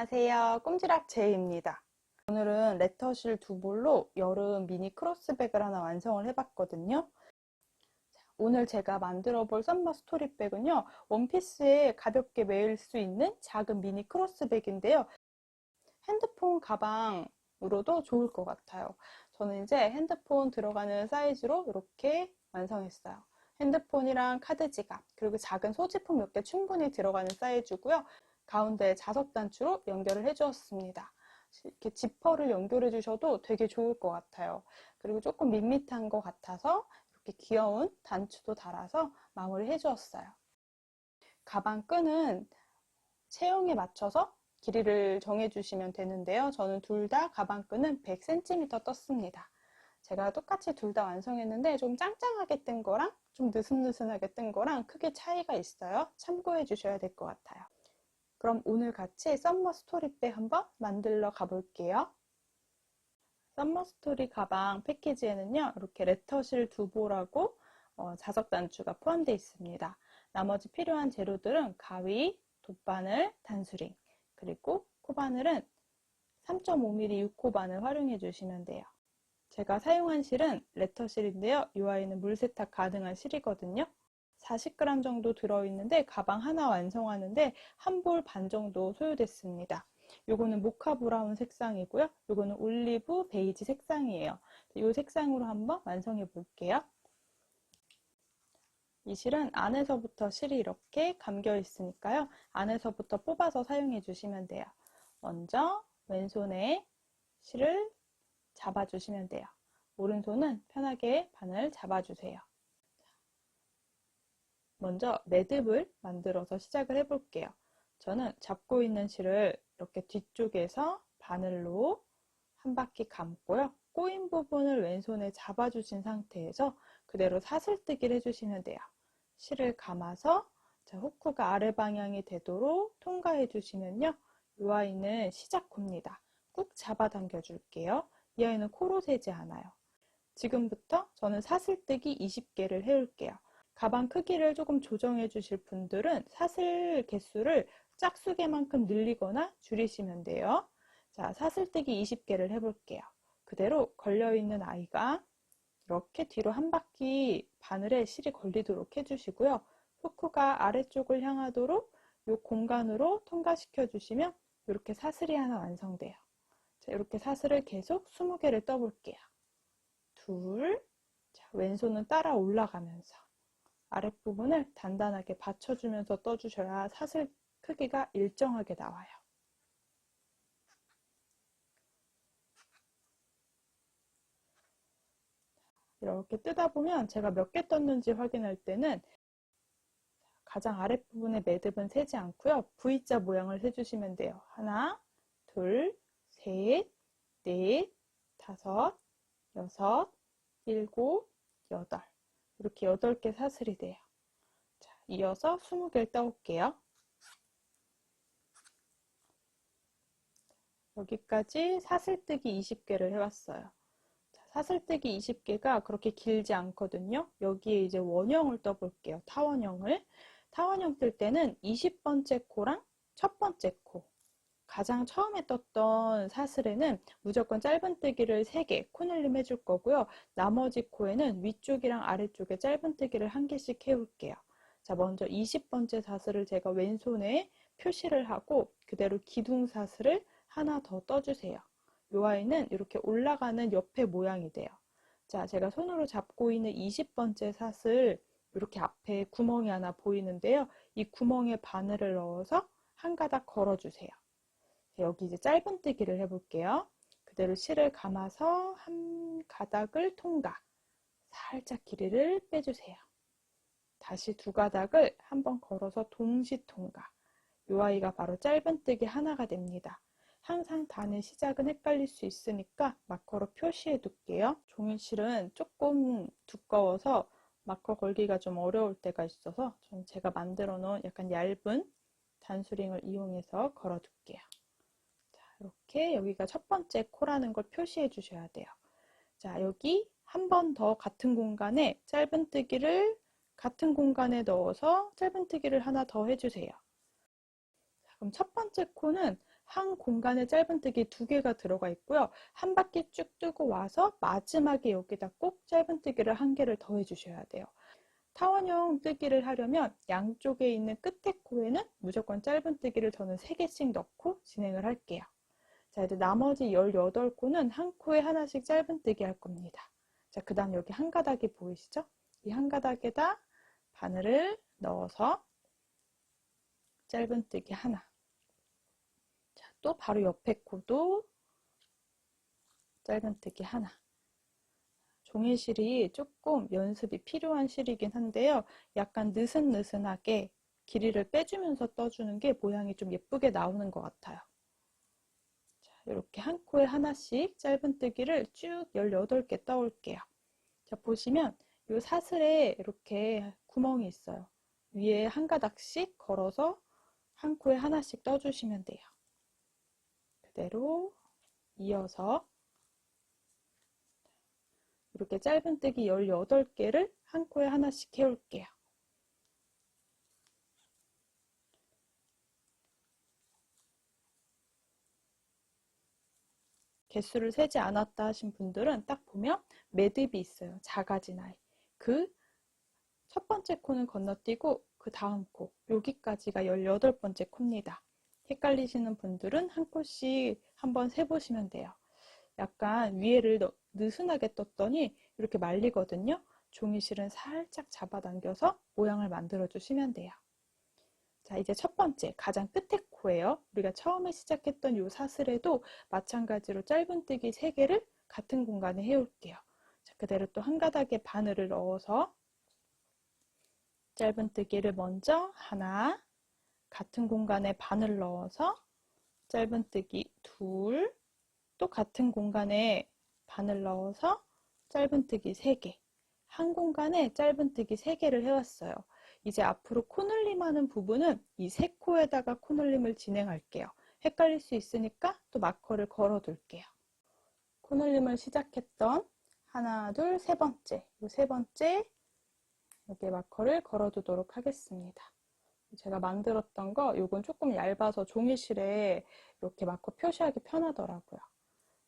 안녕하세요. 꼼지락 제이입니다. 오늘은 레터실 두 볼로 여름 미니 크로스백을 하나 완성을 해봤거든요. 오늘 제가 만들어 볼 썸머 스토리백은요, 원피스에 가볍게 매일 수 있는 작은 미니 크로스백인데요. 핸드폰 가방으로도 좋을 것 같아요. 저는 이제 핸드폰 들어가는 사이즈로 이렇게 완성했어요. 핸드폰이랑 카드 지갑, 그리고 작은 소지품 몇 개 충분히 들어가는 사이즈고요. 가운데 자석 단추로 연결을 해 주었습니다. 이렇게 지퍼를 연결해 주셔도 되게 좋을 것 같아요. 그리고 조금 밋밋한 것 같아서 이렇게 귀여운 단추도 달아서 마무리 해 주었어요. 가방 끈은 체형에 맞춰서 길이를 정해 주시면 되는데요. 저는 둘 다 가방 끈은 100cm 떴습니다. 제가 똑같이 둘 다 완성했는데 좀 짱짱하게 뜬 거랑 좀 느슨느슨하게 뜬 거랑 크게 차이가 있어요. 참고해 주셔야 될 것 같아요. 그럼 오늘 같이 썸머 스토리백 한번 만들러 가볼게요. 썸머 스토리 가방 패키지에는요, 이렇게 레터실 두 볼하고 자석 단추가 포함되어 있습니다. 나머지 필요한 재료들은 가위, 돗바늘, 단수링, 그리고 코바늘은 3.5mm 6호 바늘 활용해 주시면 돼요. 제가 사용한 실은 레터실인데요. 이 아이는 물 세탁 가능한 실이거든요. 40g 정도 들어있는데 가방 하나 완성하는데 한 볼 반 정도 소요됐습니다. 요거는 모카 브라운 색상이고요. 요거는 올리브 베이지 색상이에요. 이 색상으로 한번 완성해 볼게요. 이 실은 안에서부터 실이 이렇게 감겨 있으니까요. 안에서부터 뽑아서 사용해 주시면 돼요. 먼저 왼손에 실을 잡아주시면 돼요. 오른손은 편하게 바늘 잡아주세요. 먼저 매듭을 만들어서 시작을 해볼게요. 저는 잡고 있는 실을 이렇게 뒤쪽에서 바늘로 한 바퀴 감고요. 꼬인 부분을 왼손에 잡아주신 상태에서 그대로 사슬뜨기를 해주시면 돼요. 실을 감아서 후크가 아래 방향이 되도록 통과해 주시면요. 이 아이는 시작 코입니다. 꾹 잡아당겨 줄게요. 이 아이는 코로 세지 않아요. 지금부터 저는 사슬뜨기 20개를 해올게요. 가방 크기를 조금 조정해 주실 분들은 사슬 개수를 짝수개만큼 늘리거나 줄이시면 돼요. 자, 사슬뜨기 20개를 해볼게요. 그대로 걸려있는 아이가 이렇게 뒤로 한 바퀴 바늘에 실이 걸리도록 해주시고요. 후크가 아래쪽을 향하도록 이 공간으로 통과시켜 주시면 이렇게 사슬이 하나 완성돼요. 자, 이렇게 사슬을 계속 20개를 떠볼게요. 둘, 자, 왼손은 따라 올라가면서 아랫부분을 단단하게 받쳐주면서 떠주셔야 사슬 크기가 일정하게 나와요. 이렇게 뜨다 보면 제가 몇 개 떴는지 확인할 때는 가장 아랫부분의 매듭은 세지 않고요. V자 모양을 세주시면 돼요. 하나, 둘, 셋, 넷, 다섯, 여섯, 일곱, 여덟. 이렇게 8개 사슬이 돼요. 자, 이어서 20개를 떠올게요. 여기까지 사슬뜨기 20개를 해왔어요. 자, 사슬뜨기 20개가 그렇게 길지 않거든요. 여기에 이제 원형을 떠볼게요. 타원형을. 타원형 뜰 때는 20번째 코랑 첫 번째 코, 가장 처음에 떴던 사슬에는 무조건 짧은뜨기를 3개 코늘림 해줄 거고요. 나머지 코에는 위쪽이랑 아래쪽에 짧은뜨기를 1개씩 해올게요. 자, 먼저 20번째 사슬을 제가 왼손에 표시를 하고 그대로 기둥사슬을 하나 더 떠주세요. 이 아이는 이렇게 올라가는 옆에 모양이 돼요. 자, 제가 손으로 잡고 있는 20번째 사슬 이렇게 앞에 구멍이 하나 보이는데요. 이 구멍에 바늘을 넣어서 한 가닥 걸어주세요. 여기 이제 짧은뜨기를 해볼게요. 그대로 실을 감아서 한 가닥을 통과. 살짝 길이를 빼주세요. 다시 두 가닥을 한번 걸어서 동시 통과. 이 아이가 바로 짧은뜨기 하나가 됩니다. 항상 단의 시작은 헷갈릴 수 있으니까 마커로 표시해 둘게요. 종이실은 조금 두꺼워서 마커 걸기가 좀 어려울 때가 있어서 제가 만들어 놓은 약간 얇은 단수링을 이용해서 걸어 둘게요. 이렇게 여기가 첫 번째 코라는 걸 표시해 주셔야 돼요. 자, 여기 한 번 더 같은 공간에 짧은뜨기를 같은 공간에 넣어서 짧은뜨기를 하나 더 해주세요. 자, 그럼 첫 번째 코는 한 공간에 짧은뜨기 2개가 들어가 있고요. 한 바퀴 쭉 뜨고 와서 마지막에 여기다 꼭 짧은뜨기를 1개를 더 해주셔야 돼요. 타원형 뜨기를 하려면 양쪽에 있는 끝에 코에는 무조건 짧은뜨기를 저는 3개씩 넣고 진행을 할게요. 자, 이제 나머지 18코는 한 코에 하나씩 짧은뜨기 할 겁니다. 자, 그 다음 여기 한 가닥이 보이시죠? 이 한 가닥에다 바늘을 넣어서 짧은뜨기 하나. 자, 또 바로 옆에 코도 짧은뜨기 하나. 종이실이 조금 연습이 필요한 실이긴 한데요. 약간 느슨느슨하게 길이를 빼주면서 떠주는 게 모양이 좀 예쁘게 나오는 것 같아요. 자, 이렇게 한 코에 하나씩 짧은뜨기를 쭉 18개 떠올게요. 자, 보시면 이 사슬에 이렇게 구멍이 있어요. 위에 한 가닥씩 걸어서 한 코에 하나씩 떠주시면 돼요. 그대로 이어서 이렇게 짧은뜨기 18개를 한 코에 하나씩 해올게요. 개수를 세지 않았다 하신 분들은 딱 보면 매듭이 있어요. 자가지 나이. 그 첫 번째 코는 건너뛰고 그 다음 코, 여기까지가 18번째 코입니다. 헷갈리시는 분들은 한 코씩 한번 세보시면 돼요. 약간 위에를 느슨하게 떴더니 이렇게 말리거든요. 종이실은 살짝 잡아당겨서 모양을 만들어 주시면 돼요. 자, 이제 첫 번째 가장 끝에 코예요. 우리가 처음에 시작했던 이 사슬에도 마찬가지로 짧은뜨기 3개를 같은 공간에 해올게요. 자, 그대로 또 한 가닥에 바늘을 넣어서 짧은뜨기를 먼저 하나, 같은 공간에 바늘 넣어서 짧은뜨기 2, 또 같은 공간에 바늘 넣어서 짧은뜨기 3개, 한 공간에 짧은뜨기 3개를 해왔어요. 이제 앞으로 코늘림하는 부분은 이 3코에다가 코늘림을 진행할게요. 헷갈릴 수 있으니까 또 마커를 걸어둘게요. 코늘림을 시작했던 하나, 둘, 세 번째, 이 세 번째 여기에 마커를 걸어두도록 하겠습니다. 제가 만들었던 거 이건 조금 얇아서 종이실에 이렇게 마커 표시하기 편하더라고요.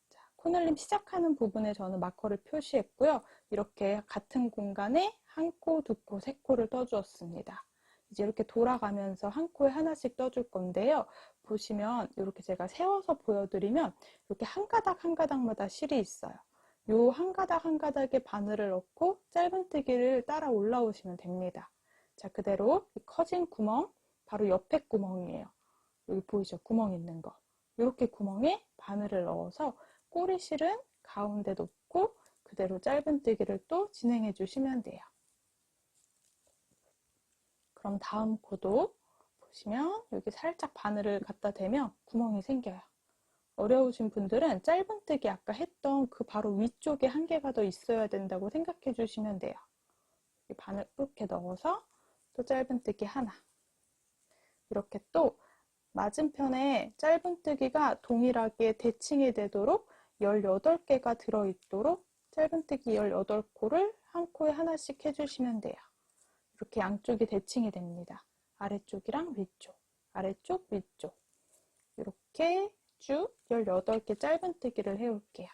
자, 코늘림 시작하는 부분에 저는 마커를 표시했고요. 이렇게 같은 공간에 한 코, 2코, 3코를 떠주었습니다. 이제 이렇게 돌아가면서 한 코에 하나씩 떠줄 건데요. 보시면 이렇게 제가 세워서 보여드리면 이렇게 한 가닥 한 가닥마다 실이 있어요. 요 한 가닥 한 가닥에 바늘을 넣고 짧은뜨기를 따라 올라오시면 됩니다. 자, 그대로 커진 구멍, 바로 옆에 구멍이에요. 여기 보이죠? 구멍 있는 거. 이렇게 구멍에 바늘을 넣어서 꼬리실은 가운데 놓고 그대로 짧은뜨기를 또 진행해 주시면 돼요. 그럼 다음 코도 보시면 여기 살짝 바늘을 갖다 대면 구멍이 생겨요. 어려우신 분들은 짧은뜨기 아까 했던 그 바로 위쪽에 한 개가 더 있어야 된다고 생각해 주시면 돼요. 바늘 이렇게 넣어서 또 짧은뜨기 하나. 이렇게 또 맞은편에 짧은뜨기가 동일하게 대칭이 되도록 18개가 들어있도록 짧은뜨기 18코를 한 코에 하나씩 해주시면 돼요. 이렇게 양쪽이 대칭이 됩니다. 아래쪽이랑 위쪽, 아래쪽, 위쪽. 이렇게 쭉 18개 짧은뜨기를 해올게요.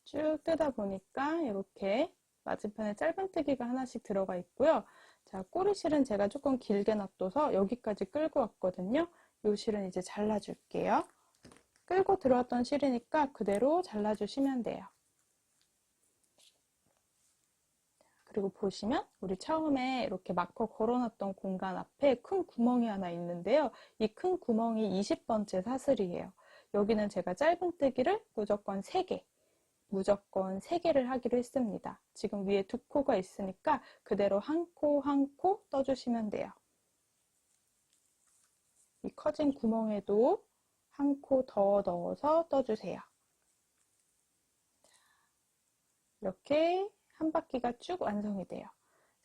쭉 뜨다 보니까 이렇게 맞은편에 짧은뜨기가 하나씩 들어가 있고요. 자, 꼬리실은 제가 조금 길게 놔둬서 여기까지 끌고 왔거든요. 이 실은 이제 잘라줄게요. 끌고 들어왔던 실이니까 그대로 잘라주시면 돼요. 그리고 보시면 우리 처음에 이렇게 마커 걸어놨던 공간 앞에 큰 구멍이 하나 있는데요. 이 큰 구멍이 20번째 사슬이에요. 여기는 제가 짧은뜨기를 무조건 3개를 하기로 했습니다. 지금 위에 2코가 있으니까 그대로 한 코 한 코 떠주시면 돼요. 이 커진 구멍에도 한 코 더 넣어서 떠주세요. 이렇게 한 바퀴가 쭉 완성이 돼요.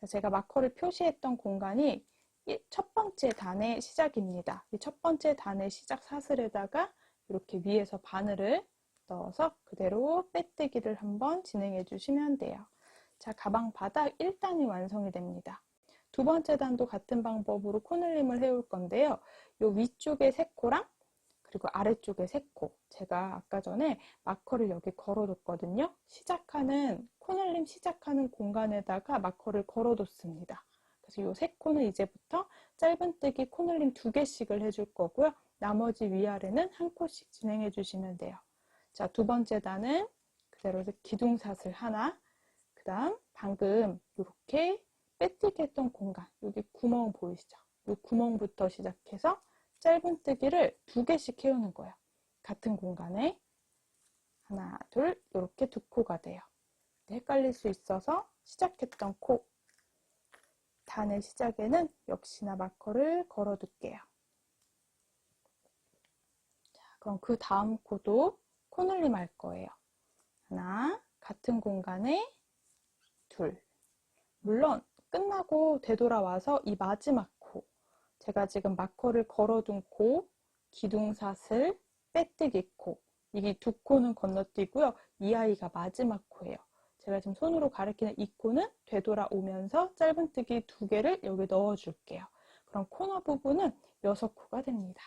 제가 마커를 표시했던 공간이 첫 번째 단의 시작입니다. 이 첫 번째 단의 시작 사슬에다가 이렇게 위에서 바늘을 넣어서 그대로 빼뜨기를 한번 진행해 주시면 돼요. 자, 가방 바닥 1단이 완성이 됩니다. 두 번째 단도 같은 방법으로 코늘림을 해올 건데요. 요 위쪽에 세 코랑 그리고 아래쪽에 세 코. 제가 아까 전에 마커를 여기 걸어뒀거든요. 코늘림 시작하는 공간에다가 마커를 걸어뒀습니다. 그래서 요 세 코는 이제부터 짧은뜨기 코늘림 2개씩을 해줄 거고요. 나머지 위아래는 한 코씩 진행해 주시면 돼요. 자, 두 번째 단은 그대로 기둥사슬 하나, 그 다음 방금 이렇게 빼뜨기 했던 공간, 여기 구멍 보이시죠? 이 구멍부터 시작해서 짧은뜨기를 2개씩 해오는 거예요. 같은 공간에 하나, 둘, 이렇게 2코가 돼요. 헷갈릴 수 있어서 시작했던 코, 단의 시작에는 역시나 마커를 걸어둘게요. 자, 그럼 그 다음 코도 코늘림 할 거예요. 하나, 같은 공간에 둘. 물론 끝나고 되돌아와서 이 마지막 코, 제가 지금 마커를 걸어둔 코, 기둥사슬, 빼뜨기 코, 이게 2코는 건너뛰고요. 이 아이가 마지막 코예요. 제가 지금 손으로 가리키는 이 코는 되돌아오면서 짧은뜨기 2개를 여기 넣어줄게요. 그럼 코너 부분은 6코가 됩니다.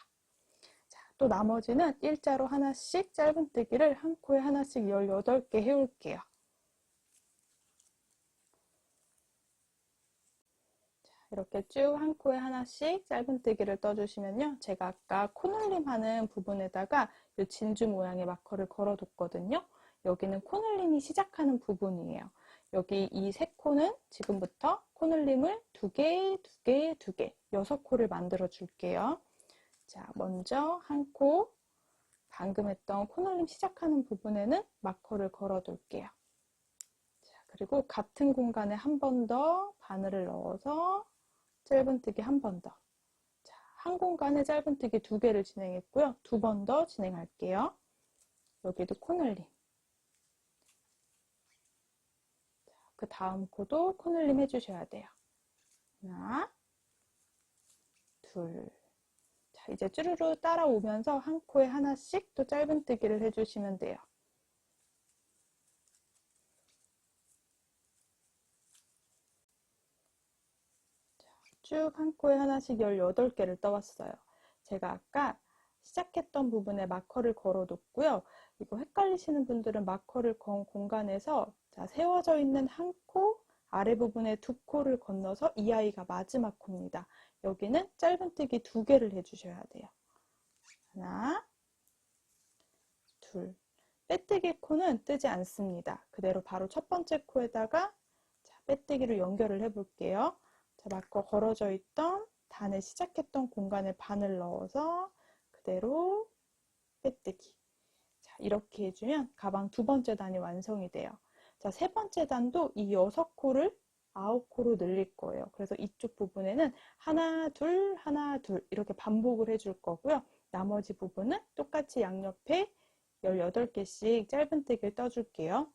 자, 또 나머지는 일자로 하나씩 짧은뜨기를 한 코에 하나씩 18개 해올게요. 이렇게 쭉 한 코에 하나씩 짧은뜨기를 떠주시면요. 제가 아까 코늘림 하는 부분에다가 이 진주 모양의 마커를 걸어뒀거든요. 여기는 코늘림이 시작하는 부분이에요. 여기 이 세 코는 지금부터 코늘림을 2개, 2개, 2개, 6코를 만들어 줄게요. 자, 먼저 한 코, 방금 했던 코늘림 시작하는 부분에는 마커를 걸어둘게요. 자, 그리고 같은 공간에 한 번 더 바늘을 넣어서 짧은뜨기 한 번 더. 자, 한 공간에 짧은뜨기 2개를 진행했고요. 2번 더 진행할게요. 여기도 코늘림. 자, 그 다음 코도 코늘림 해주셔야 돼요. 하나, 둘. 자, 이제 쭈루루 따라오면서 한 코에 하나씩 또 짧은뜨기를 해주시면 돼요. 쭉 한 코에 하나씩 18개를 떠왔어요. 제가 아까 시작했던 부분에 마커를 걸어뒀고요. 이거 헷갈리시는 분들은 마커를 건 공간에서 자, 세워져 있는 한 코, 아래 부분에 2코를 건너서 이 아이가 마지막 코입니다. 여기는 짧은뜨기 2개를 해주셔야 돼요. 하나, 둘. 빼뜨기 코는 뜨지 않습니다. 그대로 바로 첫 번째 코에다가 자, 빼뜨기로 연결을 해볼게요. 자, 마커 걸어져 있던 단을 시작했던 공간에 바늘 넣어서 그대로 빼뜨기. 자, 이렇게 해주면 가방 두 번째 단이 완성이 돼요. 자, 세 번째 단도 이 6코를 9코로 늘릴 거예요. 그래서 이쪽 부분에는 하나, 둘, 하나, 둘 이렇게 반복을 해줄 거고요. 나머지 부분은 똑같이 양옆에 18개씩 짧은뜨기를 떠줄게요.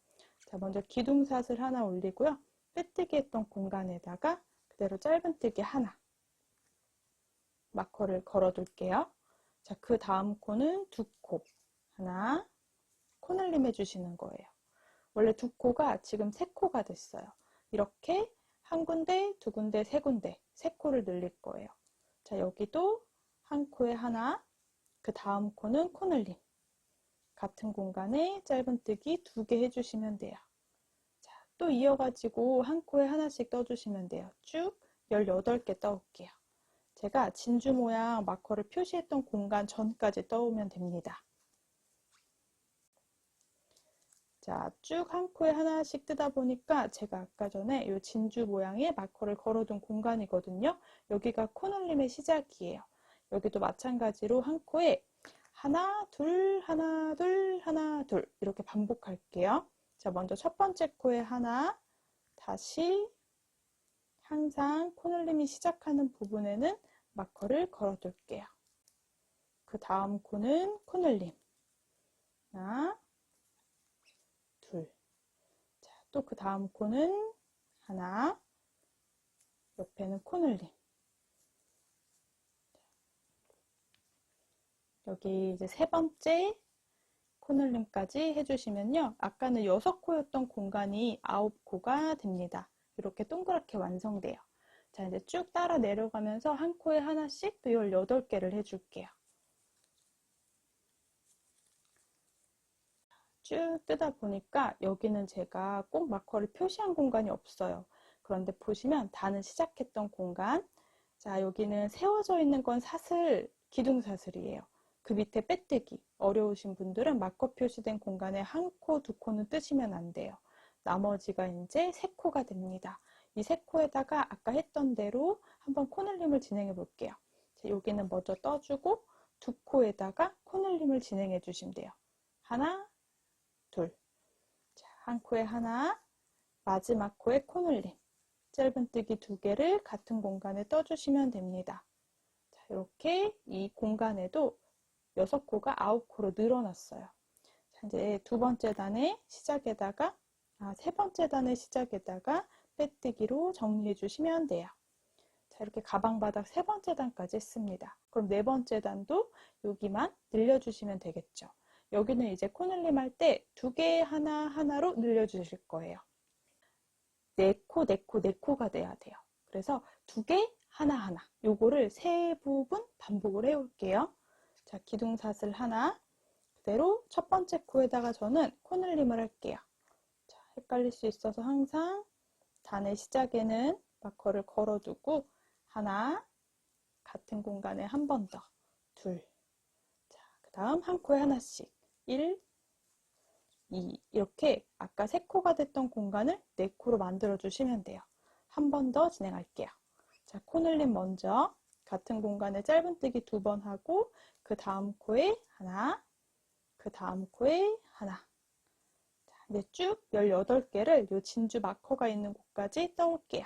자, 먼저 기둥사슬 하나 올리고요. 빼뜨기 했던 공간에다가 그대로 짧은뜨기 하나 마커를 걸어둘게요. 자, 그 다음 코는 2코 하나 코늘림 해주시는 거예요. 원래 2코가 지금 3코가 됐어요. 이렇게 한 군데, 두 군데, 세 군데, 3코를 늘릴 거예요. 자, 여기도 한 코에 하나, 그 다음 코는 코늘림. 같은 공간에 짧은뜨기 2개 해주시면 돼요. 자, 또 이어가지고 한 코에 하나씩 떠주시면 돼요. 쭉 18개 떠올게요. 제가 진주 모양 마커를 표시했던 공간 전까지 떠오면 됩니다. 자, 쭉 한 코에 하나씩 뜨다 보니까 제가 아까 전에 이 진주 모양의 마커를 걸어둔 공간이거든요. 여기가 코늘림의 시작이에요. 여기도 마찬가지로 한 코에 하나, 둘, 하나, 둘, 하나, 둘 이렇게 반복할게요. 자, 먼저 첫 번째 코에 하나, 다시 항상 코늘림이 시작하는 부분에는 마커를 걸어둘게요. 그 다음 코는 코늘림. 하나, 둘. 자, 또 그 다음 코는 하나, 옆에는 코늘림. 여기 이제 세 번째 코늘림까지 해주시면요. 아까는 6코였던 공간이 9코가 됩니다. 이렇게 동그랗게 완성돼요. 자, 이제 쭉 따라 내려가면서 한 코에 하나씩 또 18개를 해줄게요. 쭉 뜨다 보니까 여기는 제가 꼭 마커를 표시한 공간이 없어요. 그런데 보시면 다는 시작했던 공간, 자, 여기는 세워져 있는 건 사슬, 기둥사슬이에요. 그 밑에 빼뜨기, 어려우신 분들은 마커 표시된 공간에 한 코, 두 코는 뜨시면 안 돼요. 나머지가 이제 세 코가 됩니다. 이 세 코에다가 아까 했던 대로 한번 코늘림을 진행해 볼게요. 자, 여기는 먼저 떠주고 두 코에다가 코늘림을 진행해 주시면 돼요. 하나, 둘. 자, 한 코에 하나, 마지막 코에 코늘림. 짧은뜨기 2개를 같은 공간에 떠주시면 됩니다. 자, 이렇게 이 공간에도 6코가 9코로 늘어났어요. 자, 이제 두 번째 단의 시작에다가, 세 번째 단의 시작에다가 빼뜨기로 정리해 주시면 돼요. 자, 이렇게 가방바닥 세 번째 단까지 했습니다. 그럼 네 번째 단도 여기만 늘려주시면 되겠죠. 여기는 이제 코늘림 할 때 2개 하나하나로 늘려주실 거예요. 4코, 4코, 4코가 돼야 돼요. 그래서 2개 하나하나 요거를 3부분 반복을 해올게요. 자, 기둥사슬 하나 그대로 첫 번째 코에다가 저는 코늘림을 할게요. 자, 헷갈릴 수 있어서 항상 단의 시작에는 마커를 걸어두고 하나, 같은 공간에 한 번 더, 둘, 자, 그 다음 한 코에 하나씩 1, 2 이렇게 아까 3코가 됐던 공간을 4코로 만들어 주시면 돼요. 한 번 더 진행할게요. 자, 코늘림 먼저 같은 공간에 짧은뜨기 2번 하고 그 다음 코에 하나, 그 다음 코에 하나. 자, 이제 쭉 18개를 요 진주 마커가 있는 곳까지 떠올게요.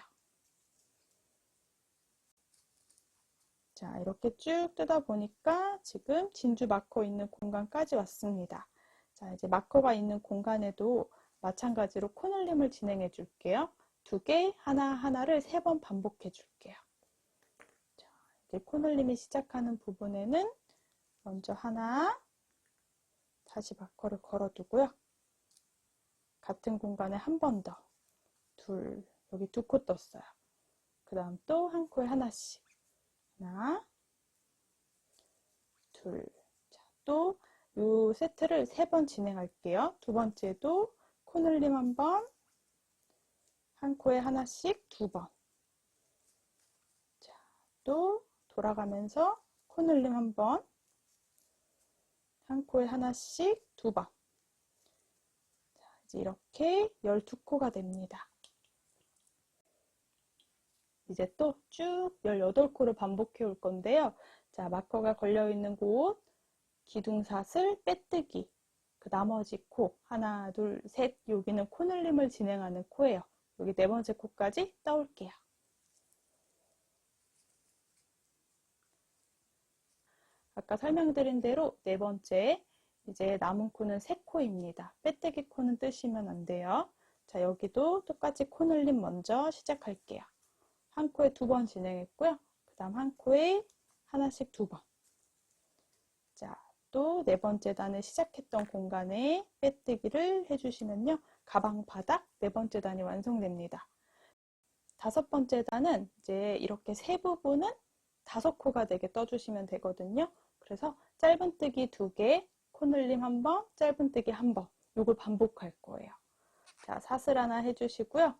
자, 이렇게 쭉 뜨다 보니까 지금 진주 마커 있는 공간까지 왔습니다. 자, 이제 마커가 있는 공간에도 마찬가지로 코늘림을 진행해 줄게요. 2개 하나하나를 3번 반복해 줄게요. 자, 이제 코늘림이 시작하는 부분에는 먼저 하나, 다시 마커를 걸어두고요. 같은 공간에 한 번 더, 둘, 여기 2코 떴어요. 그 다음 또 한 코에 하나씩, 하나, 둘, 자, 또 이 세트를 3번 진행할게요. 두 번째도 코늘림 한 번, 한 코에 하나씩 2번. 자, 또 돌아가면서 코늘림 한 번, 한 코에 하나씩 2번. 자, 이제 이렇게 12코가 됩니다. 이제 또 쭉 18코를 반복해 올 건데요. 자, 마커가 걸려 있는 곳, 기둥사슬, 빼뜨기, 그 나머지 코, 하나, 둘, 셋, 여기는 코늘림을 진행하는 코예요. 여기 네 번째 코까지 떠올게요. 아까 설명드린 대로 네 번째, 이제 남은 코는 3코입니다. 빼뜨기 코는 뜨시면 안 돼요. 자, 여기도 똑같이 코늘림 먼저 시작할게요. 한 코에 2번 진행했고요. 그 다음 한 코에 하나씩 2번. 자, 또 네 번째 단을 시작했던 공간에 빼뜨기를 해주시면요. 가방 바닥 네 번째 단이 완성됩니다. 다섯 번째 단은 이제 이렇게 세 부분은 5코가 되게 떠주시면 되거든요. 그래서 짧은뜨기 2개, 코늘림 한 번, 짧은뜨기 한 번. 요걸 반복할 거예요. 자, 사슬 하나 해주시고요.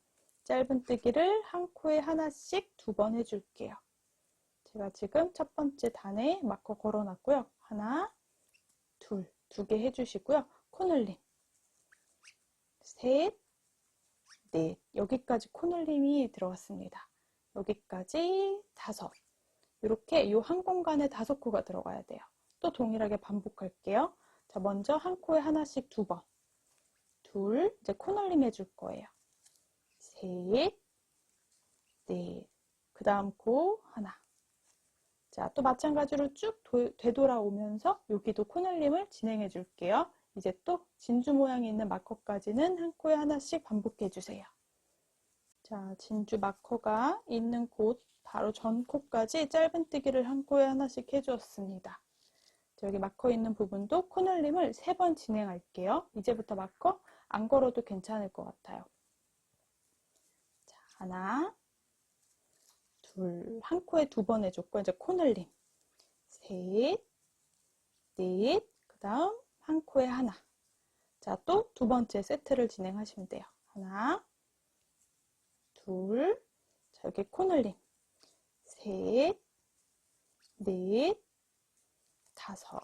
짧은뜨기를 한 코에 하나씩 2번 해줄게요. 제가 지금 첫 번째 단에 마커 걸어놨고요. 하나, 둘, 2개 해주시고요. 코늘림, 셋, 넷. 여기까지 코늘림이 들어갔습니다. 여기까지 5. 이렇게 이 한 공간에 5코가 들어가야 돼요. 또 동일하게 반복할게요. 자, 먼저 한 코에 하나씩 2번. 둘, 이제 코늘림 해줄 거예요. 셋, 넷. 그 다음 코 하나. 자, 또 마찬가지로 쭉 되돌아오면서 여기도 코늘림을 진행해 줄게요. 이제 또 진주 모양이 있는 마커까지는 한 코에 하나씩 반복해 주세요. 자, 진주 마커가 있는 곳 바로 전 코까지 짧은뜨기를 한 코에 하나씩 해주었습니다. 여기 마커 있는 부분도 코늘림을 3번 진행할게요. 이제부터 마커 안 걸어도 괜찮을 것 같아요. 자, 하나, 둘, 한 코에 2번 해줬고 이제 코늘림. 셋, 넷, 그 다음 한 코에 하나. 자, 또 2번째 세트를 진행하시면 돼요. 하나, 둘, 자, 여기 코늘림. 셋, 넷, 다섯.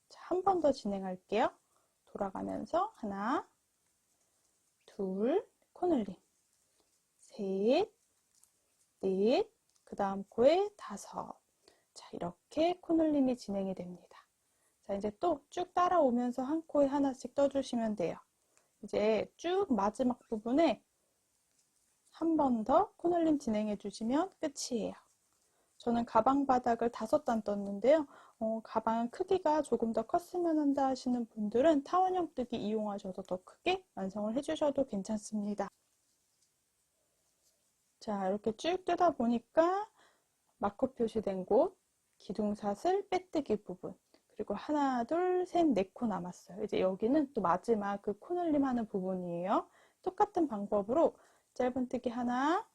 자, 한 번 더 진행할게요. 돌아가면서 하나, 둘, 코늘림. 셋, 넷, 그 다음 코에 다섯. 자, 이렇게 코늘림이 진행이 됩니다. 자, 이제 또 쭉 따라오면서 한 코에 하나씩 떠주시면 돼요. 이제 쭉 마지막 부분에 한 번 더 코늘림 진행해 주시면 끝이에요. 저는 가방 바닥을 5단 떴는데요. 가방 크기가 조금 더 컸으면 한다 하시는 분들은 타원형 뜨기 이용하셔서 더 크게 완성을 해주셔도 괜찮습니다. 자, 이렇게 쭉 뜨다 보니까 마커 표시된 곳, 기둥사슬, 빼뜨기 부분, 그리고 하나, 둘, 셋, 4코 남았어요. 이제 여기는 또 마지막 그 코늘림 하는 부분이에요. 똑같은 방법으로 짧은뜨기 하나,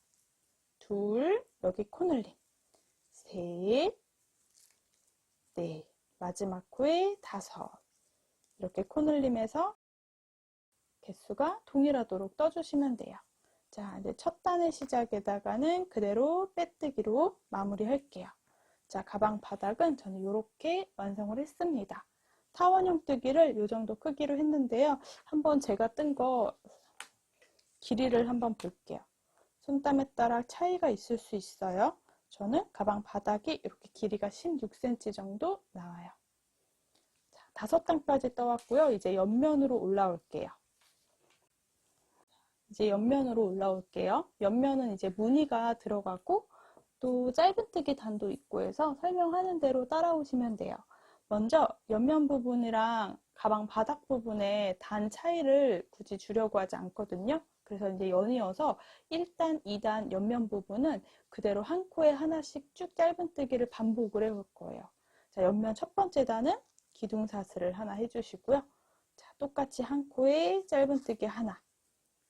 둘, 여기 코늘림, 셋, 넷, 마지막 코에 다섯. 이렇게 코늘림에서 개수가 동일하도록 떠주시면 돼요. 자, 이제 첫 단의 시작에다가는 그대로 빼뜨기로 마무리할게요. 자, 가방 바닥은 저는 이렇게 완성을 했습니다. 타원형 뜨기를 이 정도 크기로 했는데요. 한번 제가 뜬 거 길이를 한번 볼게요. 손땀에 따라 차이가 있을 수 있어요. 저는 가방 바닥이 이렇게 길이가 16cm 정도 나와요. 자, 5단까지 떠왔고요. 이제 옆면으로 올라올게요. 이제 옆면으로 올라올게요. 옆면은 이제 무늬가 들어가고 또 짧은뜨기 단도 있고 해서 설명하는 대로 따라오시면 돼요. 먼저 옆면 부분이랑 가방 바닥 부분에 단 차이를 굳이 주려고 하지 않거든요. 그래서 이제 연이어서 1단, 2단 옆면 부분은 그대로 한 코에 하나씩 쭉 짧은뜨기를 반복을 해볼 거예요. 자, 옆면 첫 번째 단은 기둥사슬을 하나 해주시고요. 자, 똑같이 한 코에 짧은뜨기 하나.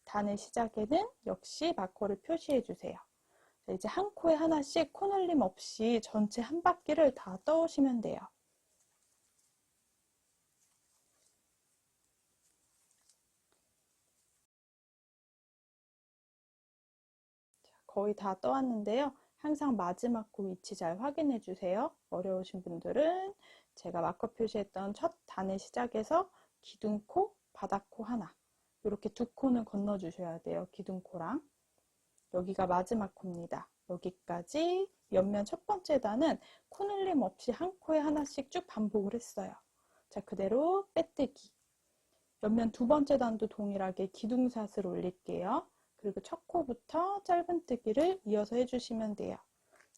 단의 시작에는 역시 마커를 표시해 주세요. 자, 이제 한 코에 하나씩 코늘림 없이 전체 한 바퀴를 다 떠오시면 돼요. 자, 거의 다 떠왔는데요. 항상 마지막 코 위치 잘 확인해 주세요. 어려우신 분들은 제가 마커 표시했던 첫 단의 시작에서 기둥코, 바닥코 하나 이렇게 2코는 건너 주셔야 돼요. 기둥코랑. 여기가 마지막 코입니다. 여기까지 옆면 첫 번째 단은 코늘림 없이 한 코에 하나씩 쭉 반복을 했어요. 자, 그대로 빼뜨기. 옆면 두 번째 단도 동일하게 기둥사슬 올릴게요. 그리고 첫 코부터 짧은뜨기를 이어서 해주시면 돼요.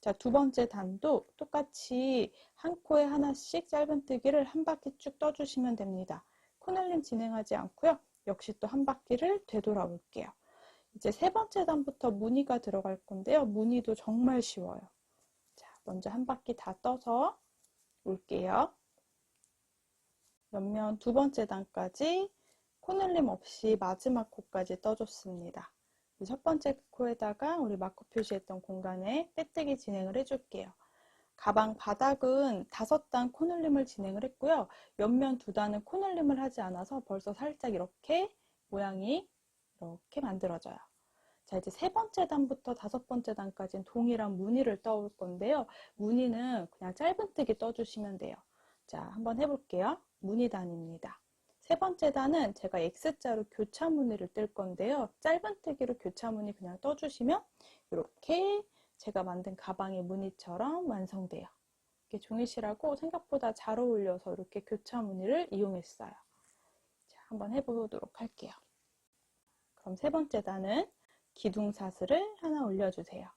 자, 두 번째 단도 똑같이 한 코에 하나씩 짧은뜨기를 한 바퀴 쭉 떠주시면 됩니다. 코늘림 진행하지 않고요. 역시 또 한 바퀴를 되돌아올게요. 이제 세 번째 단부터 무늬가 들어갈 건데요. 무늬도 정말 쉬워요. 자, 먼저 한 바퀴 다 떠서 올게요. 옆면 두 번째 단까지 코늘림 없이 마지막 코까지 떠줬습니다. 첫 번째 코에다가 우리 마커 표시했던 공간에 빼뜨기 진행을 해줄게요. 가방 바닥은 5단 코늘림을 진행을 했고요. 옆면 2단은 코늘림을 하지 않아서 벌써 살짝 이렇게 모양이 이렇게 만들어져요. 자, 이제 세 번째 단부터 5번째 단까지는 동일한 무늬를 떠올 건데요. 무늬는 그냥 짧은뜨기 떠주시면 돼요. 자, 한번 해볼게요. 무늬단입니다. 세 번째 단은 제가 X자로 교차 무늬를 뜰 건데요. 짧은뜨기로 교차 무늬 그냥 떠주시면 이렇게 제가 만든 가방의 무늬처럼 완성돼요. 이렇게 종이실하고 생각보다 잘 어울려서 이렇게 교차 무늬를 이용했어요. 자, 한번 해보도록 할게요. 그럼 세 번째 단은 기둥사슬을 하나 올려주세요.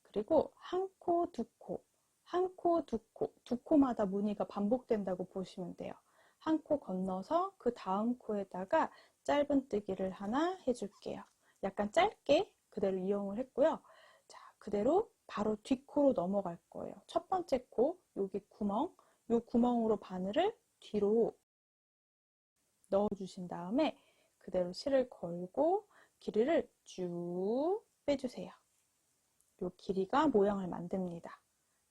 그리고 한 코, 2코, 한 코, 2코, 2코마다 무늬가 반복된다고 보시면 돼요. 한 코 건너서 그 다음 코에다가 짧은뜨기를 하나 해줄게요. 약간 짧게 그대로 이용을 했고요. 자, 그대로 바로 뒷코로 넘어갈 거예요. 첫 번째 코, 여기 구멍, 이 구멍으로 바늘을 뒤로 넣어주신 다음에 그대로 실을 걸고 길이를 쭉 빼주세요. 요 길이가 모양을 만듭니다.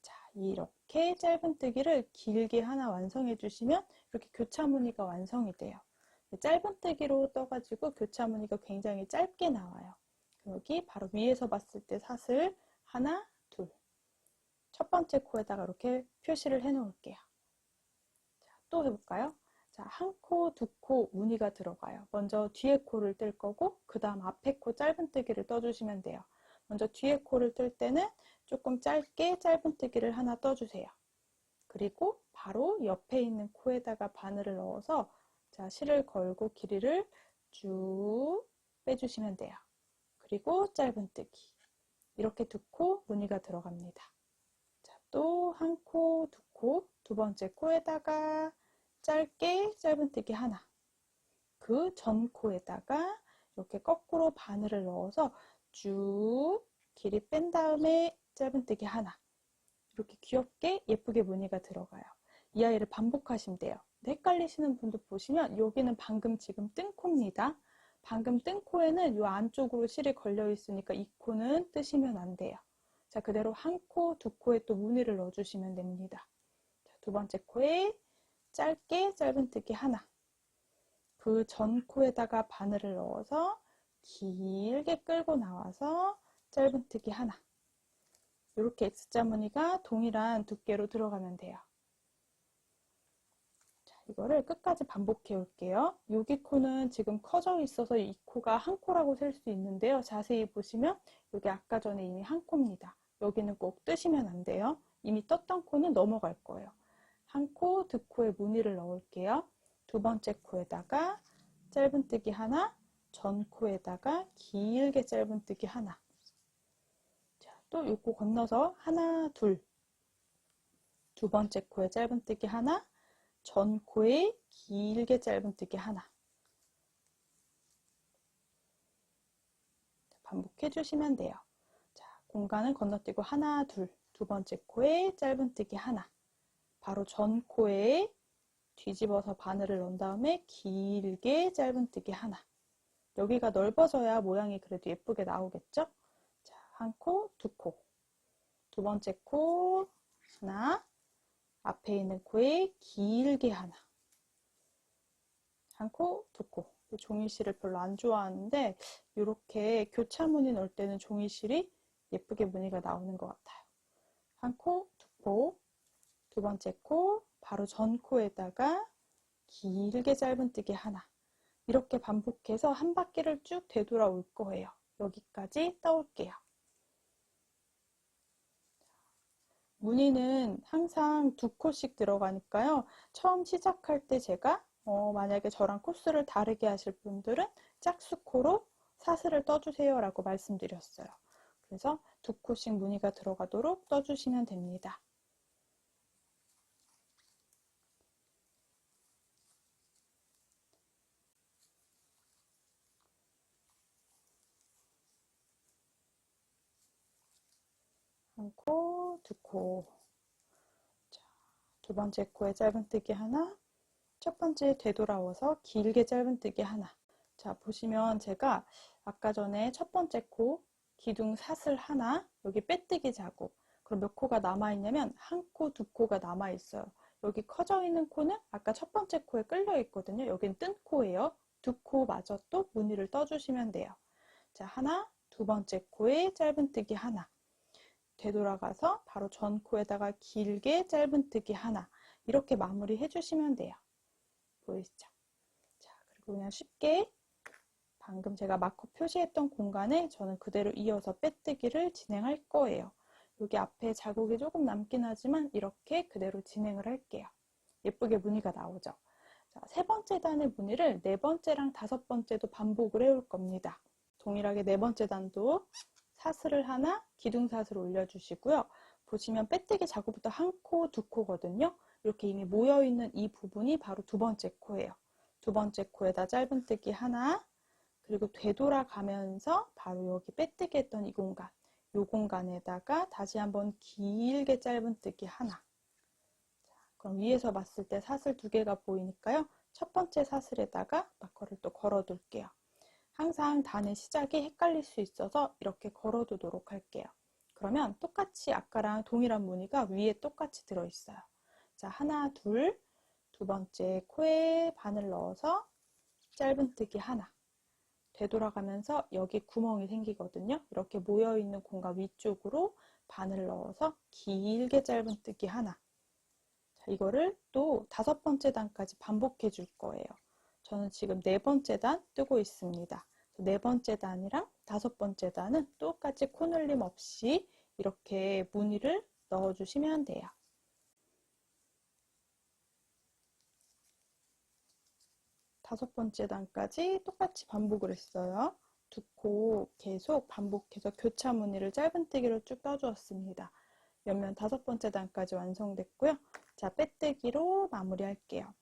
자, 이렇게 짧은뜨기를 길게 하나 완성해 주시면 이렇게 교차무늬가 완성이 돼요. 짧은뜨기로 떠가지고 교차무늬가 굉장히 짧게 나와요. 여기 바로 위에서 봤을 때 사슬 하나, 둘. 첫 번째 코에다가 이렇게 표시를 해 놓을게요. 자, 또 해볼까요? 자, 한 코, 두 코 무늬가 들어가요. 먼저 뒤에 코를 뜰 거고 그 다음 앞에 코 짧은뜨기를 떠주시면 돼요. 먼저 뒤에 코를 뜰 때는 조금 짧게 짧은뜨기를 하나 떠주세요. 그리고 바로 옆에 있는 코에다가 바늘을 넣어서 자, 실을 걸고 길이를 쭉 빼주시면 돼요. 그리고 짧은뜨기. 이렇게 두 코 무늬가 들어갑니다. 자, 또 한 코, 두 코, 두 번째 코에다가 짧게 짧은뜨기 하나. 그 전 코에다가 이렇게 거꾸로 바늘을 넣어서 쭉 길이 뺀 다음에 짧은뜨기 하나. 이렇게 귀엽게 예쁘게 무늬가 들어가요. 이 아이를 반복하시면 돼요. 헷갈리시는 분도 보시면 여기는 방금 지금 뜬 코입니다. 방금 뜬 코에는 이 안쪽으로 실이 걸려 있으니까 이 코는 뜨시면 안 돼요. 자, 그대로 한 코, 두 코에 또 무늬를 넣어주시면 됩니다. 자, 두 번째 코에 짧게 짧은뜨기 하나. 그 전 코에다가 바늘을 넣어서 길게 끌고 나와서 짧은뜨기 하나. 이렇게 X자 무늬가 동일한 두께로 들어가면 돼요. 자, 이거를 끝까지 반복해 올게요. 여기 코는 지금 커져 있어서 이 코가 한 코라고 셀 수 있는데요. 자세히 보시면 여기 아까 전에 이미 한 코입니다. 여기는 꼭 뜨시면 안 돼요. 이미 떴던 코는 넘어갈 거예요. 한 코, 두 코에 무늬를 넣을게요. 두 번째 코에다가 짧은뜨기 하나, 전 코에다가 길게 짧은뜨기 하나. 자, 또 요 코 건너서 하나, 둘. 두 번째 코에 짧은뜨기 하나, 전 코에 길게 짧은뜨기 하나. 반복해 주시면 돼요. 자, 공간을 건너뛰고 하나, 둘. 두 번째 코에 짧은뜨기 하나. 바로 전 코에 뒤집어서 바늘을 넣은 다음에 길게 짧은뜨기 하나. 여기가 넓어져야 모양이 그래도 예쁘게 나오겠죠? 자, 한 코, 두 코. 두 번째 코 하나. 앞에 있는 코에 길게 하나. 한 코, 두 코. 종이실을 별로 안 좋아하는데 이렇게 교차무늬 넣을 때는 종이실이 예쁘게 무늬가 나오는 것 같아요. 한 코, 두 코. 두 번째 코, 바로 전 코에다가 길게 짧은뜨기 하나. 이렇게 반복해서 한 바퀴를 쭉 되돌아 올 거예요. 여기까지 떠올게요. 무늬는 항상 두 코씩 들어가니까요. 처음 시작할 때 제가 만약에 저랑 코스를 다르게 하실 분들은 짝수코로 사슬을 떠주세요 라고 말씀드렸어요. 그래서 두 코씩 무늬가 들어가도록 떠주시면 됩니다. 한 코, 두 코. 자, 두 번째 코에 짧은뜨기 하나. 첫 번째 되돌아와서 길게 짧은뜨기 하나. 자, 보시면 제가 아까 전에 첫 번째 코 기둥 사슬 하나, 여기 빼뜨기 자국. 그럼 몇 코가 남아있냐면 한 코, 두 코가 남아있어요. 여기 커져 있는 코는 아까 첫 번째 코에 끌려 있거든요. 여긴 뜬 코예요. 두 코마저 또 무늬를 떠주시면 돼요. 자, 하나, 두 번째 코에 짧은뜨기 하나. 되돌아가서 바로 전 코에다가 길게 짧은뜨기 하나. 이렇게 마무리 해주시면 돼요. 보이시죠? 자, 그리고 그냥 쉽게 방금 제가 마커 표시했던 공간에 저는 그대로 이어서 빼뜨기를 진행할 거예요. 여기 앞에 자국이 조금 남긴 하지만 이렇게 그대로 진행을 할게요. 예쁘게 무늬가 나오죠? 자, 세 번째 단의 무늬를 네 번째랑 다섯 번째도 반복을 해올 겁니다. 동일하게 네 번째 단도 사슬을 하나, 기둥사슬 올려주시고요. 보시면 빼뜨기 자국부터 한 코, 두 코거든요. 이렇게 이미 모여있는 이 부분이 바로 두 번째 코예요. 두 번째 코에다 짧은뜨기 하나, 그리고 되돌아가면서 바로 여기 빼뜨기 했던 이 공간, 이 공간에다가 다시 한번 길게 짧은뜨기 하나. 자, 그럼 위에서 봤을 때 사슬 두 개가 보이니까요. 첫 번째 사슬에다가 마커를 또 걸어둘게요. 항상 단의 시작이 헷갈릴 수 있어서 이렇게 걸어두도록 할게요. 그러면 똑같이 아까랑 동일한 무늬가 위에 똑같이 들어있어요. 자, 하나, 둘, 두 번째 코에 바늘 넣어서 짧은뜨기 하나. 되돌아가면서 여기 구멍이 생기거든요. 이렇게 모여있는 공간 위쪽으로 바늘 넣어서 길게 짧은뜨기 하나. 자, 이거를 또 5번째 단까지 반복해 줄 거예요. 저는 지금 4번째 단 뜨고 있습니다. 4번째 단이랑 5번째 단은 똑같이 코늘림 없이 이렇게 무늬를 넣어주시면 돼요. 다섯 번째 단까지 똑같이 반복을 했어요. 두 코 계속 반복해서 교차 무늬를 짧은뜨기로 쭉 떠주었습니다. 옆면 5번째 단까지 완성됐고요. 자, 빼뜨기로 마무리할게요.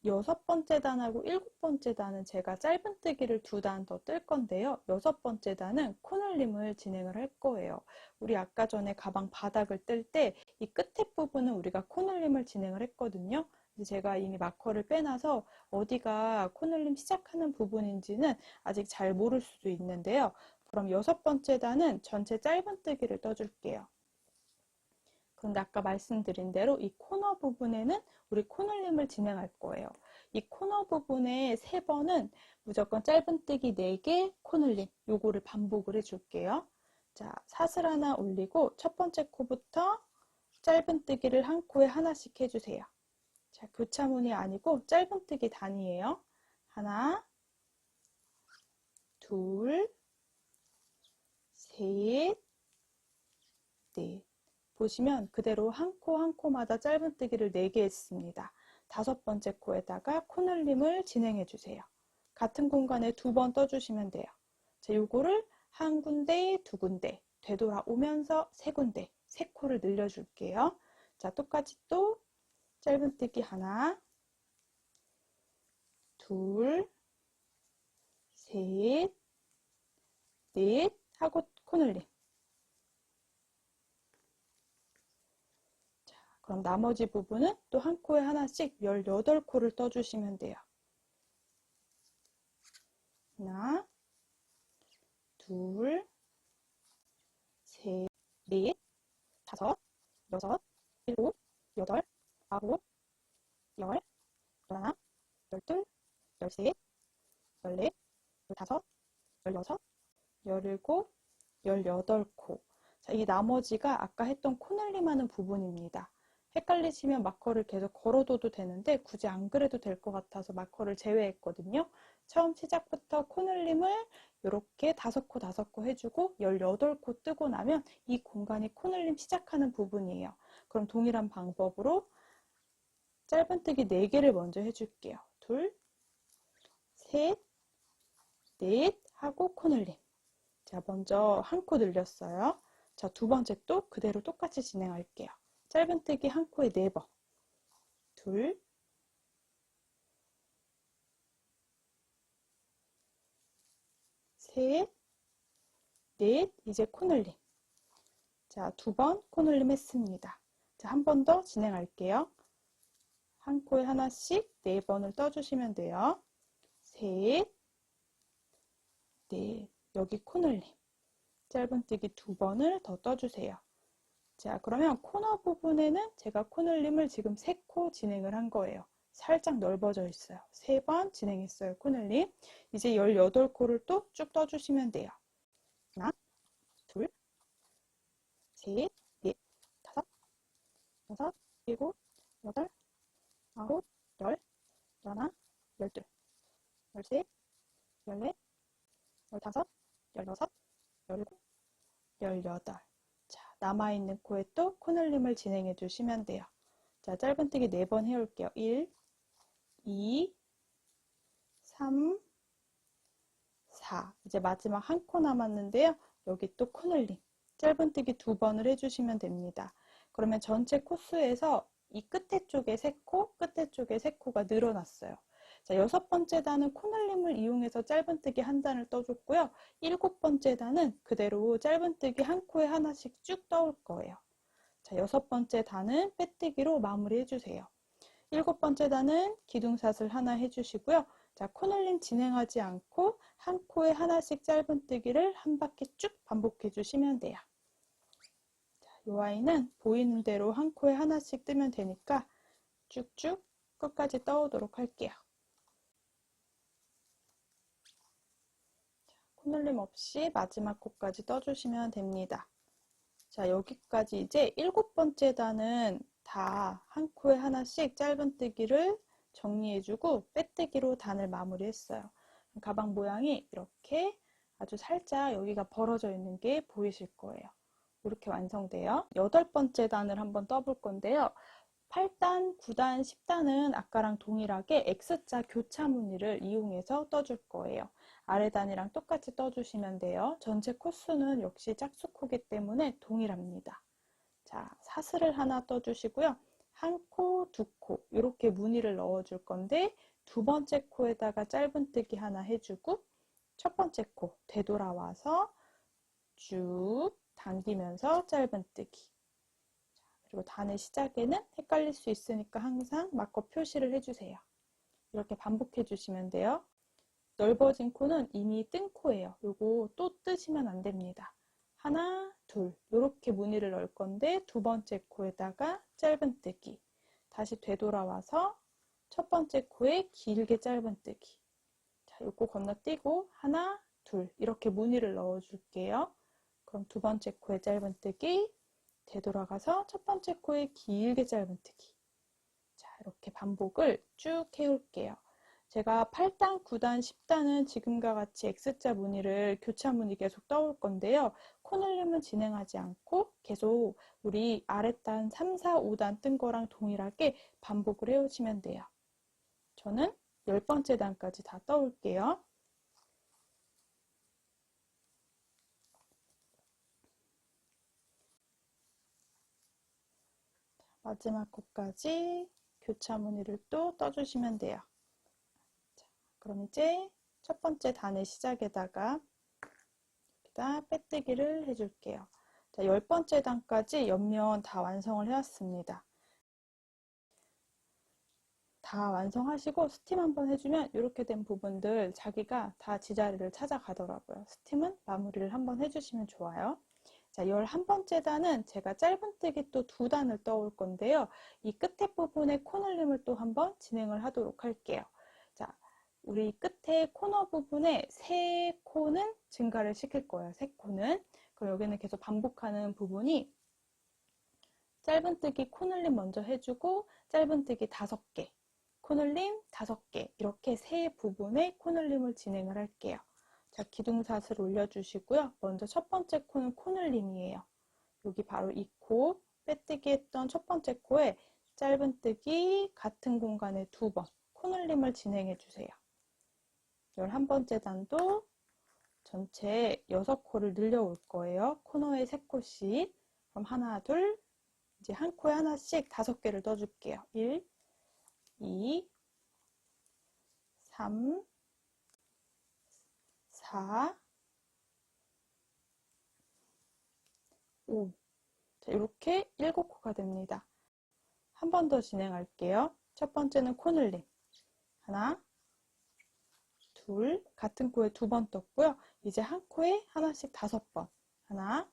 6번째 단하고 7번째 단은 제가 짧은뜨기를 2단 더 뜰 건데요. 6번째 단은 코늘림을 진행을 할 거예요. 우리 아까 전에 가방 바닥을 뜰 때 이 끝에 부분은 우리가 코늘림을 진행을 했거든요. 제가 이미 마커를 빼놔서 어디가 코늘림 시작하는 부분인지는 아직 잘 모를 수도 있는데요. 그럼 6번째 단은 전체 짧은뜨기를 떠줄게요. 그런데 아까 말씀드린 대로 이 코너 부분에는 우리 코늘림을 진행할 거예요. 이 코너 부분에 3번은 무조건 짧은뜨기 4개, 코늘림 요거를 반복을 해줄게요. 자, 사슬 하나 올리고 첫 번째 코부터 짧은뜨기를 한 코에 하나씩 해주세요. 자, 교차무늬 아니고 짧은뜨기 단이에요. 하나, 둘, 셋, 넷. 보시면 그대로 한 코 한 코마다 짧은뜨기를 4개 했습니다. 5번째 코에다가 코늘림을 진행해 주세요. 같은 공간에 2번 떠주시면 돼요. 자, 요거를 한 군데, 2군데, 되돌아오면서 3군데, 3코를 늘려줄게요. 자, 똑같이 또 짧은뜨기 하나, 둘, 셋, 넷 하고 코늘림. 자, 그럼 나머지 부분은 또 한 코에 하나씩 18코를 떠주시면 돼요. 하나, 둘, 셋, 넷, 다섯, 여섯, 일곱, 여덟, 아홉, 열, 열하나, 열둘, 열셋, 열넷, 열다섯, 열여섯, 열일곱, 18코. 자, 이 나머지가 아까 했던 코늘림 하는 부분입니다. 헷갈리시면 마커를 계속 걸어둬도 되는데 굳이 안 그래도 될 것 같아서 마커를 제외했거든요. 처음 시작부터 코늘림을 이렇게 5코 5코 해주고 18코 뜨고 나면 이 공간이 코늘림 시작하는 부분이에요. 그럼 동일한 방법으로 짧은뜨기 4개를 먼저 해줄게요. 둘, 셋, 넷 하고 코늘림. 자, 먼저 한 코 늘렸어요. 자, 두 번째 또 그대로 똑같이 진행할게요. 짧은뜨기 한 코에 4번. 둘, 셋, 넷, 이제 코늘림. 자, 2번 코늘림 했습니다. 자, 한 번 더 진행할게요. 한 코에 하나씩 4번을 떠주시면 돼요. 셋, 넷, 여기 코늘림. 짧은뜨기 2번을 더 떠주세요. 자, 그러면 코너 부분에는 제가 코늘림을 지금 3코 진행을 한 거예요. 살짝 넓어져 있어요. 3번 진행했어요, 코늘림. 이제 18코를 또 쭉 떠주시면 돼요. 하나, 둘, 셋, 넷, 다섯, 여섯, 일곱, 여덟, 아홉, 열, 열하나, 열둘, 열셋, 열넷, 열다섯, 열여섯, 열일곱, 열여덟. 자, 남아있는 코에 또 코늘림을 진행해 주시면 돼요. 자, 짧은뜨기 4번 해올게요. 1, 2, 3, 4. 이제 마지막 한 코 남았는데요. 여기 또 코늘림. 짧은뜨기 2번을 해주시면 됩니다. 그러면 전체 코스에서 이 끝에 쪽에 3코, 끝에 쪽에 3코가 늘어났어요. 자, 6번째 단은 코늘림을 이용해서 짧은뜨기 한 단을 떠줬고요. 7번째 단은 그대로 짧은뜨기 한 코에 하나씩 쭉 떠올 거예요. 자, 6번째 단은 빼뜨기로 마무리 해주세요. 7번째 단은 기둥사슬 하나 해주시고요. 자, 코늘림 진행하지 않고 한 코에 하나씩 짧은뜨기를 한 바퀴 쭉 반복해 주시면 돼요. 이 아이는 보이는 대로 한 코에 하나씩 뜨면 되니까 쭉쭉 끝까지 떠오도록 할게요. 코늘림 없이 마지막 코까지 떠주시면 됩니다. 자, 여기까지 이제 7번째 단은 다 한 코에 하나씩 짧은뜨기를 정리해주고 빼뜨기로 단을 마무리했어요. 가방 모양이 이렇게 아주 살짝 여기가 벌어져 있는 게 보이실 거예요. 이렇게 완성돼요. 8번째 단을 한번 떠볼 건데요. 8단, 9단, 10단은 아까랑 동일하게 X자 교차 무늬를 이용해서 떠줄 거예요. 아래 단이랑 똑같이 떠주시면 돼요. 전체 코수는 역시 짝수코기 때문에 동일합니다. 자, 사슬을 하나 떠주시고요. 한 코, 두 코 이렇게 무늬를 넣어줄 건데 두 번째 코에다가 짧은뜨기 하나 해주고 첫 번째 코 되돌아와서 쭉 당기면서 짧은뜨기. 그리고 단의 시작에는 헷갈릴 수 있으니까 항상 마커 표시를 해주세요. 이렇게 반복해 주시면 돼요. 넓어진 코는 이미 뜬 코예요. 요거 또 뜨시면 안 됩니다. 하나, 둘 이렇게 무늬를 넣을 건데 두 번째 코에다가 짧은뜨기. 다시 되돌아와서 첫 번째 코에 길게 짧은뜨기. 자, 요거 건너뛰고 하나, 둘 이렇게 무늬를 넣어 줄게요. 그럼 두 번째 코에 짧은뜨기, 되돌아가서 첫 번째 코에 길게 짧은뜨기. 자, 이렇게 반복을 쭉 해올게요. 제가 8단, 9단, 10단은 지금과 같이 X자 무늬를 교차 무늬 계속 떠올 건데요. 코늘림은 진행하지 않고 계속 우리 아랫단 3, 4, 5단 뜬 거랑 동일하게 반복을 해오시면 돼요. 저는 10번째 단까지 다 떠올게요. 마지막 코까지 교차 무늬를 또 떠주시면 돼요. 자, 그럼 이제 첫 번째 단의 시작에다가 여기다 빼뜨기를 해줄게요. 자, 10번째 단까지 옆면 다 완성을 해왔습니다. 다 완성하시고 스팀 한번 해주면 이렇게 된 부분들 자기가 다 지자리를 찾아가더라고요. 스팀은 마무리를 한번 해주시면 좋아요. 자, 11번째 단은 제가 짧은뜨기 또 2단을 떠올 건데요. 이 끝에 부분에 코늘림을 또 한번 진행을 하도록 할게요. 자, 우리 끝에 코너 부분에 3코는 증가를 시킬 거예요. 3코는. 그럼 여기는 계속 반복하는 부분이 짧은뜨기 코늘림 먼저 해주고 짧은뜨기 5개, 코늘림 5개 이렇게 세 부분에 코늘림을 진행을 할게요. 자, 기둥사슬 올려주시고요. 먼저 첫 번째 코는 코늘림이에요. 여기 바로 이 코, 빼뜨기 했던 첫 번째 코에 짧은뜨기 같은 공간에 2번 코늘림을 진행해 주세요. 11번째 단도 전체 6코를 늘려올 거예요. 코너에 3코씩. 그럼 하나, 둘, 이제 한 코에 하나씩 5개를 떠줄게요. 1, 2, 3, 4, 5. 자, 이렇게 7코가 됩니다. 한 번 더 진행할게요. 첫 번째는 코늘림. 하나, 둘, 같은 코에 2번 떴고요. 이제 한 코에 하나씩 5번. 하나,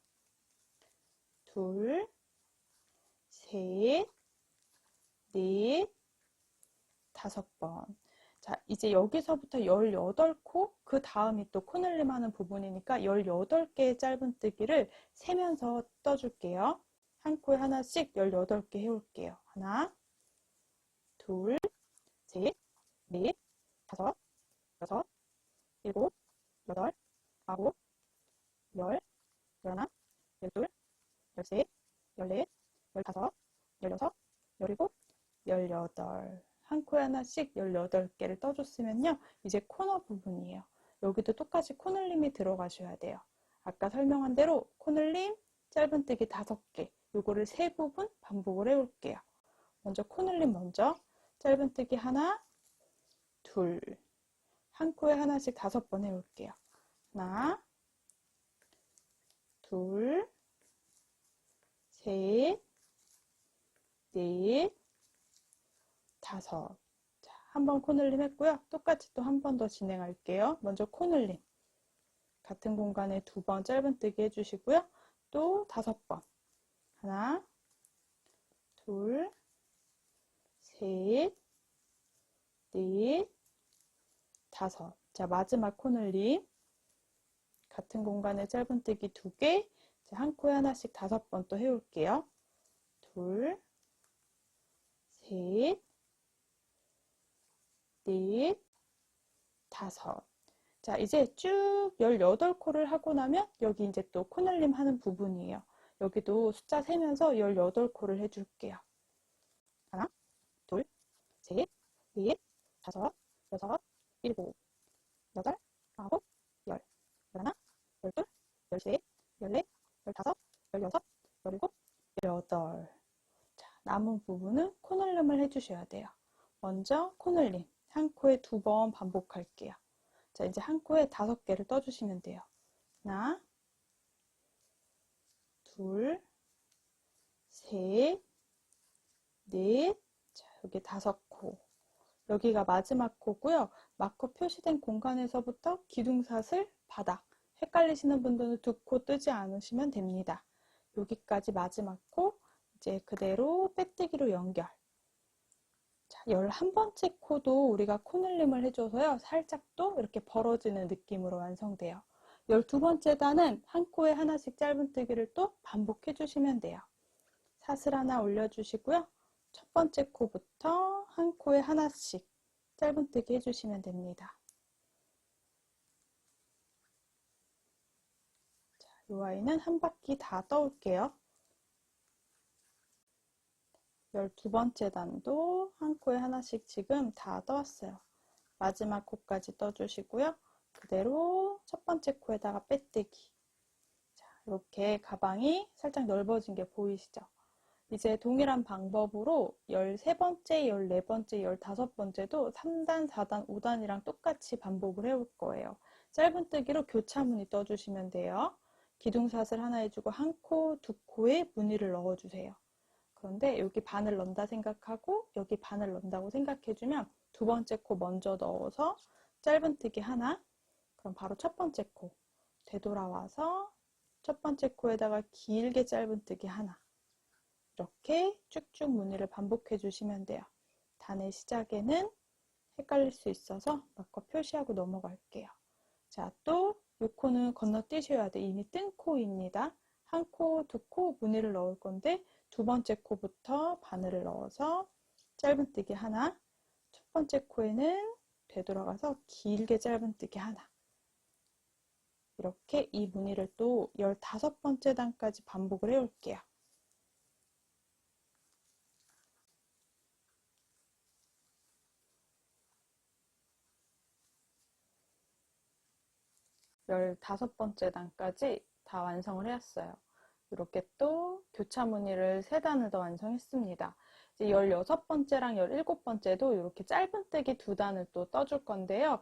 둘, 셋, 넷, 5번. 자, 이제 여기서부터 18코, 그 다음이 또 코늘림 하는 부분이니까 18개의 짧은뜨기를 세면서 떠줄게요. 한 코에 하나씩 18개 해올게요. 하나, 둘, 셋, 넷, 5, 6, 7, 8, 9, 10, 11, 12, 13, 14, 15, 16, 17, 18. 한 코에 하나씩 18개를 떠줬으면요. 이제 코너 부분이에요. 여기도 똑같이 코늘림이 들어가셔야 돼요. 아까 설명한 대로 코늘림, 짧은뜨기 5개. 요거를 3부분 반복을 해올게요. 먼저 코늘림 먼저. 짧은뜨기 하나, 둘. 한 코에 하나씩 5번 해올게요. 하나, 둘, 셋, 넷, 5. 자, 한 번 코늘림 했고요. 똑같이 또 한 번 더 진행할게요. 먼저 코늘림. 같은 공간에 2번 짧은뜨기 해주시고요. 또 5번. 하나, 둘, 셋, 넷, 다섯. 자, 마지막 코늘림. 같은 공간에 짧은뜨기 2개. 자, 한 코에 하나씩 5번 또 해올게요. 둘, 셋, 넷, 다섯. 자, 이제 쭉 18코를 하고 나면 여기 이제 또 코늘림 하는 부분이에요. 여기도 숫자 세면서 18코를 해줄게요. 하나, 둘, 셋, 넷, 다섯, 여섯, 일곱, 여덟, 아홉, 열, 열하나, 열둘, 열셋, 열넷, 열다섯, 열여섯, 열일곱, 열여덟. 자, 남은 부분은 코늘림을 해주셔야 돼요. 먼저 코늘림 한 코에 2번 반복할게요. 자, 이제 한 코에 5개를 떠주시면 돼요. 하나, 둘, 셋, 넷, 자, 여기 5코. 여기가 마지막 코고요. 마커 표시된 공간에서부터 기둥사슬, 바닥. 헷갈리시는 분들은 2코 뜨지 않으시면 됩니다. 여기까지 마지막 코, 이제 그대로 빼뜨기로 연결. 자, 11번째 코도 우리가 코늘림을 해줘서요. 살짝 또 이렇게 벌어지는 느낌으로 완성돼요. 12번째 단은 한 코에 하나씩 짧은뜨기를 또 반복해 주시면 돼요. 사슬 하나 올려주시고요. 첫 번째 코부터 한 코에 하나씩 짧은뜨기 해주시면 됩니다. 자, 이 아이는 한 바퀴 다 떠올게요. 12번째 단도 한 코에 하나씩 지금 다 떠왔어요. 마지막 코까지 떠주시고요. 그대로 첫 번째 코에다가 빼뜨기. 자, 이렇게 가방이 살짝 넓어진 게 보이시죠? 이제 동일한 방법으로 13번째, 14번째, 15번째도 3단, 4단, 5단이랑 똑같이 반복을 해올 거예요. 짧은뜨기로 교차무늬 떠주시면 돼요. 기둥사슬 하나 해주고 한 코, 2코에 무늬를 넣어주세요. 그런데 여기 반을 넣는다 생각하고 여기 반을 넣는다고 생각해주면 2번째 코 먼저 넣어서 짧은뜨기 하나, 그럼 바로 첫 번째 코 되돌아와서 첫 번째 코에다가 길게 짧은뜨기 하나, 이렇게 쭉쭉 무늬를 반복해 주시면 돼요. 단의 시작에는 헷갈릴 수 있어서 마커 표시하고 넘어갈게요. 자, 또 이 코는 건너뛰셔야 돼. 이미 뜬 코입니다. 한 코, 2코 무늬를 넣을 건데 2번째 코부터 바늘을 넣어서 짧은뜨기 하나, 첫 번째 코에는 되돌아가서 길게 짧은뜨기 하나. 이렇게 이 무늬를 또 15번째 단까지 반복을 해올게요. 열다섯 번째 단까지 다 완성을 해왔어요. 이렇게 또 교차 무늬를 3단을 더 완성했습니다. 이제 16번째랑 17번째도 이렇게 짧은뜨기 2단을 또 떠줄 건데요.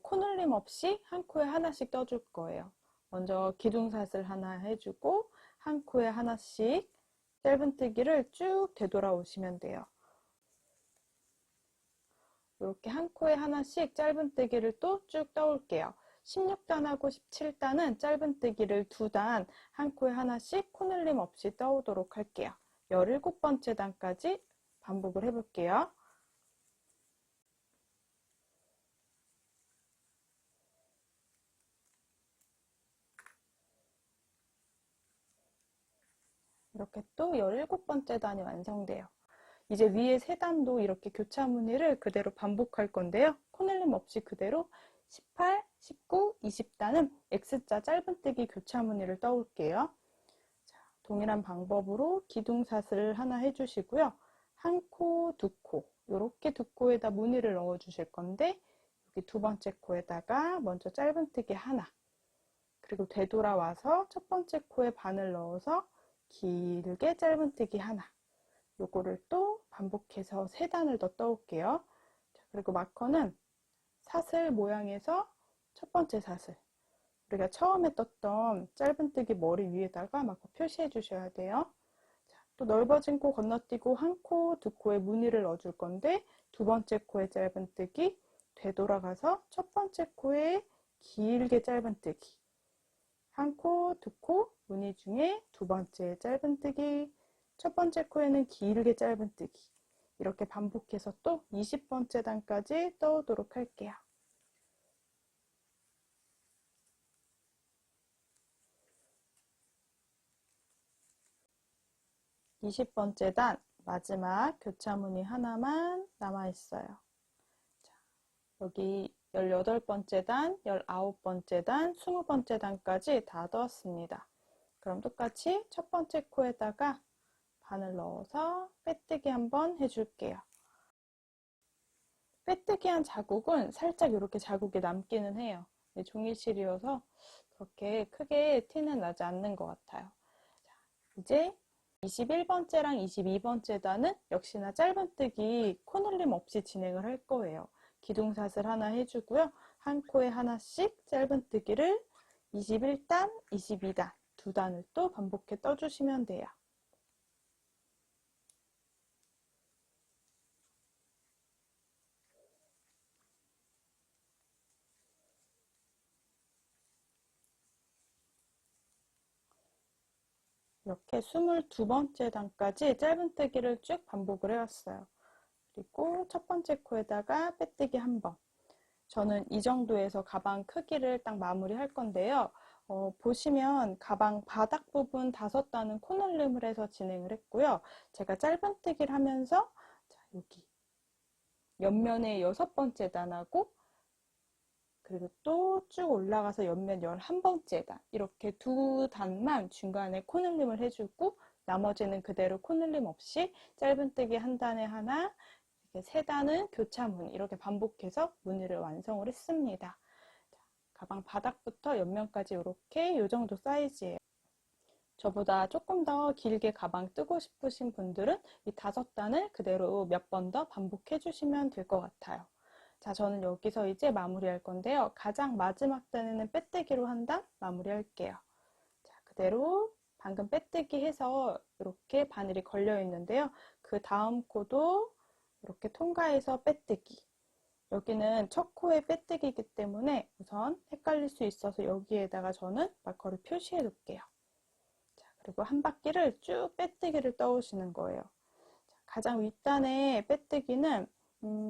코늘림 없이 한 코에 하나씩 떠줄 거예요. 먼저 기둥사슬 하나 해주고 한 코에 하나씩 짧은뜨기를 쭉 되돌아오시면 돼요. 이렇게 한 코에 하나씩 짧은뜨기를 또 쭉 떠올게요. 16단하고 17단은 짧은뜨기를 2단, 한 코에 하나씩 코늘림 없이 떠오도록 할게요. 17번째 단까지 반복을 해볼게요. 이렇게 또 17번째 단이 완성돼요. 이제 위에 3단도 이렇게 교차 무늬를 그대로 반복할 건데요. 코늘림 없이 그대로 18, 19, 20단은 X자 짧은뜨기 교차 무늬를 떠올게요. 자, 동일한 방법으로 기둥사슬 하나 해주시고요. 한 코, 2코, 이렇게 2코에다 무늬를 넣어 주실 건데 여기 2번째 코에다가 먼저 짧은뜨기 하나, 그리고 되돌아와서 첫 번째 코에 바늘 넣어서 길게 짧은뜨기 하나, 요거를 또 반복해서 3단을 더 떠올게요. 자, 그리고 마커는 사슬 모양에서 첫 번째 사슬, 우리가 처음에 떴던 짧은뜨기 머리 위에다가 마커 표시해 주셔야 돼요. 자, 또 넓어진 코 건너뛰고 한 코, 2코에 무늬를 넣어줄 건데 2번째 코에 짧은뜨기, 되돌아가서 첫 번째 코에 길게 짧은뜨기, 한 코, 2코 무늬 중에 2번째 짧은뜨기, 첫 번째 코에는 길게 짧은뜨기. 이렇게 반복해서 또 20번째 단까지 떠오도록 할게요. 20번째 단 마지막 교차무늬 하나만 남아있어요. 자, 여기 18번째 단, 19번째 단, 20번째 단까지 다 넣었습니다. 그럼 똑같이 첫 번째 코에다가 바늘 넣어서 빼뜨기 한번 해줄게요. 빼뜨기 한 자국은 살짝 이렇게 자국이 남기는 해요. 종이실이어서 그렇게 크게 티는 나지 않는 것 같아요. 자, 이제 21번째랑 22번째 단은 역시나 짧은뜨기 코늘림 없이 진행을 할 거예요. 기둥사슬 하나 해주고요. 한 코에 하나씩 짧은뜨기를 21단, 22단 두 단을 또 반복해 떠주시면 돼요. 이렇게 22번째 단까지 짧은뜨기를 쭉 반복을 해왔어요. 그리고 첫 번째 코에다가 빼뜨기 한 번. 저는 이 정도에서 가방 크기를 딱 마무리 할 건데요. 보시면 가방 바닥 부분 5단은 코늘림을 해서 진행을 했고요. 제가 짧은뜨기를 하면서 자, 여기 옆면에 6번째 단하고 그리고 또 쭉 올라가서 옆면 11번째 단 이렇게 두 단만 중간에 코늘림을 해주고 나머지는 그대로 코늘림 없이 짧은뜨기 한 단에 하나 이렇게 세 단은 교차무늬 이렇게 반복해서 무늬를 완성을 했습니다. 자, 가방 바닥부터 옆면까지 이렇게 이 정도 사이즈예요. 저보다 조금 더 길게 가방 뜨고 싶으신 분들은 이 5단을 그대로 몇 번 더 반복해 주시면 될 것 같아요. 자, 저는 여기서 이제 마무리할 건데요. 가장 마지막 단에는 빼뜨기로 한 단 마무리할게요. 자, 그대로 방금 빼뜨기 해서 이렇게 바늘이 걸려 있는데요. 그 다음 코도 이렇게 통과해서 빼뜨기. 여기는 첫 코에 빼뜨기이기 때문에 우선 헷갈릴 수 있어서 여기에다가 저는 마커를 표시해 놓을게요. 자, 그리고 한 바퀴를 쭉 빼뜨기를 떠오시는 거예요. 자, 가장 윗단의 빼뜨기는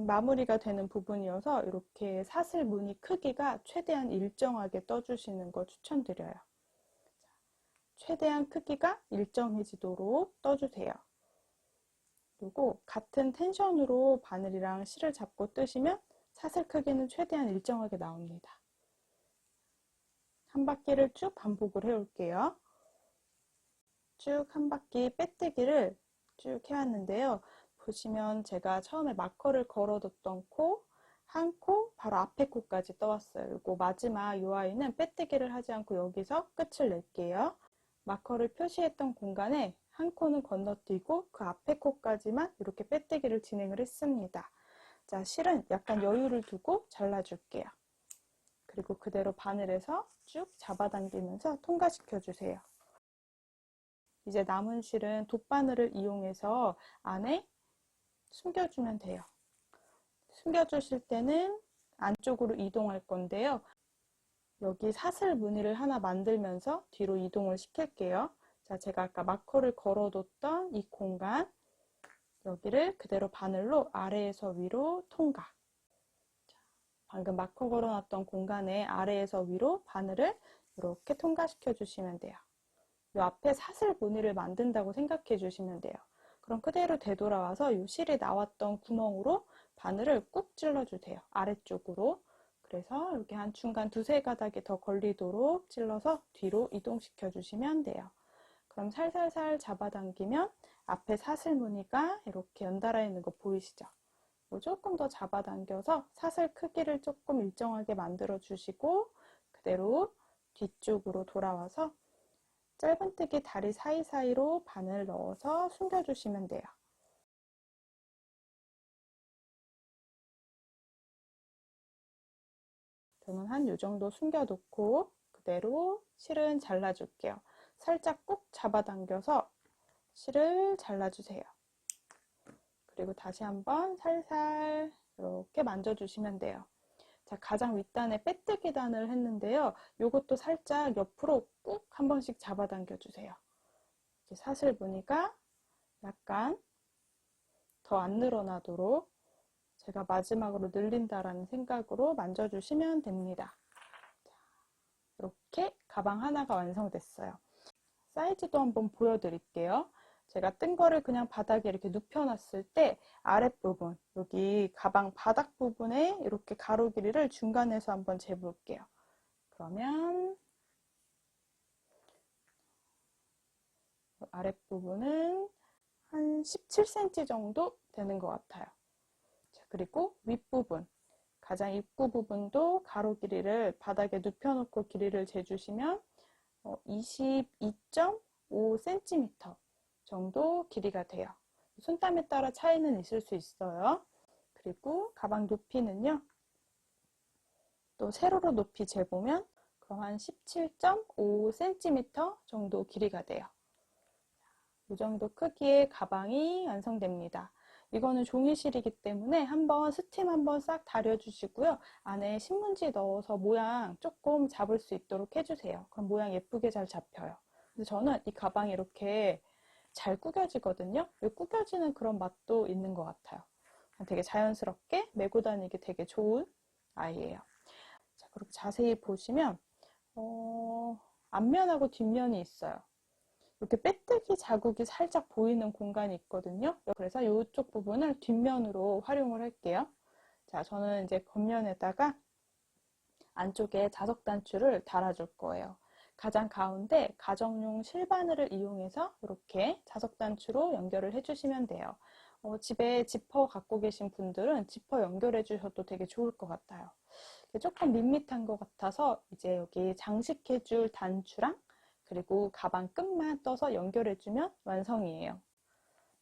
마무리가 되는 부분이어서 이렇게 사슬 무늬 크기가 최대한 일정하게 떠주시는 거 추천드려요. 자, 최대한 크기가 일정해지도록 떠주세요. 그리고 같은 텐션으로 바늘이랑 실을 잡고 뜨시면 사슬 크기는 최대한 일정하게 나옵니다. 한 바퀴를 쭉 반복을 해올게요. 쭉 한 바퀴 빼뜨기를 쭉 해왔는데요. 보시면 제가 처음에 마커를 걸어뒀던 코, 한 코, 바로 앞에 코까지 떠왔어요. 그리고 마지막 이 아이는 빼뜨기를 하지 않고 여기서 끝을 낼게요. 마커를 표시했던 공간에 한 코는 건너뛰고 그 앞에 코까지만 이렇게 빼뜨기를 진행을 했습니다. 자, 실은 약간 여유를 두고 잘라줄게요. 그리고 그대로 바늘에서 쭉 잡아당기면서 통과시켜 주세요. 이제 남은 실은 돗바늘을 이용해서 안에 숨겨주면 돼요. 숨겨주실 때는 안쪽으로 이동할 건데요. 여기 사슬 무늬를 하나 만들면서 뒤로 이동을 시킬게요. 자, 제가 아까 마커를 걸어뒀던 이 공간 여기를 그대로 바늘로 아래에서 위로 통과. 자, 방금 마커 걸어놨던 공간에 아래에서 위로 바늘을 이렇게 통과시켜 주시면 돼요. 이 앞에 사슬 무늬를 만든다고 생각해 주시면 돼요. 그럼 그대로 되돌아와서 이 실이 나왔던 구멍으로 바늘을 꾹 찔러주세요. 아래쪽으로. 그래서 이렇게 한 중간 2~3가닥이 더 걸리도록 찔러서 뒤로 이동시켜 주시면 돼요. 그럼 살살살 잡아당기면 앞에 사슬 무늬가 이렇게 연달아 있는 거 보이시죠? 조금 더 잡아당겨서 사슬 크기를 조금 일정하게 만들어 주시고 그대로 뒤쪽으로 돌아와서 짧은뜨기 다리 사이사이로 바늘 넣어서 숨겨주시면 돼요. 저는 한 이 정도 숨겨놓고 그대로 실은 잘라줄게요. 살짝 꾹 잡아당겨서 실을 잘라주세요. 그리고 다시 한번 살살 이렇게 만져주시면 돼요. 자, 가장 윗단에 빼뜨기 단을 했는데요. 이것도 살짝 옆으로 꾹 한 번씩 잡아당겨 주세요. 이제 사슬 무늬가 약간 더 안 늘어나도록 제가 마지막으로 늘린다라는 생각으로 만져주시면 됩니다. 이렇게 가방 하나가 완성됐어요. 사이즈도 한번 보여드릴게요. 제가 뜬 거를 그냥 바닥에 이렇게 눕혀놨을 때 아랫부분, 여기 가방 바닥 부분에 이렇게 가로 길이를 중간에서 한번 재볼게요. 그러면 아랫부분은 한 17cm 정도 되는 것 같아요. 자, 그리고 윗부분, 가장 입구 부분도 가로 길이를 바닥에 눕혀놓고 길이를 재주시면 22.5cm 정도 길이가 돼요. 손땀에 따라 차이는 있을 수 있어요. 그리고 가방 높이는요, 또 세로로 높이 재보면 그럼 한 17.5cm 정도 길이가 돼요. 이 정도 크기의 가방이 완성됩니다. 이거는 종이실이기 때문에 한번 스팀 한번 싹 다려주시고요. 안에 신문지 넣어서 모양 조금 잡을 수 있도록 해주세요. 그럼 모양 예쁘게 잘 잡혀요. 근데 저는 이 가방이 이렇게 잘 구겨지거든요. 구겨지는 그런 맛도 있는 것 같아요. 되게 자연스럽게 메고 다니기 되게 좋은 아이예요. 자, 그리고 자세히 보시면 앞면하고 뒷면이 있어요. 이렇게 빼뜨기 자국이 살짝 보이는 공간이 있거든요. 그래서 이쪽 부분을 뒷면으로 활용을 할게요. 자, 저는 이제 겉면에다가 안쪽에 자석 단추를 달아줄 거예요. 가장 가운데 가정용 실바늘을 이용해서 이렇게 자석 단추로 연결을 해주시면 돼요. 집에 지퍼 갖고 계신 분들은 지퍼 연결해 주셔도 되게 좋을 것 같아요. 조금 밋밋한 것 같아서 이제 여기 장식해줄 단추랑 그리고 가방 끝만 떠서 연결해주면 완성이에요.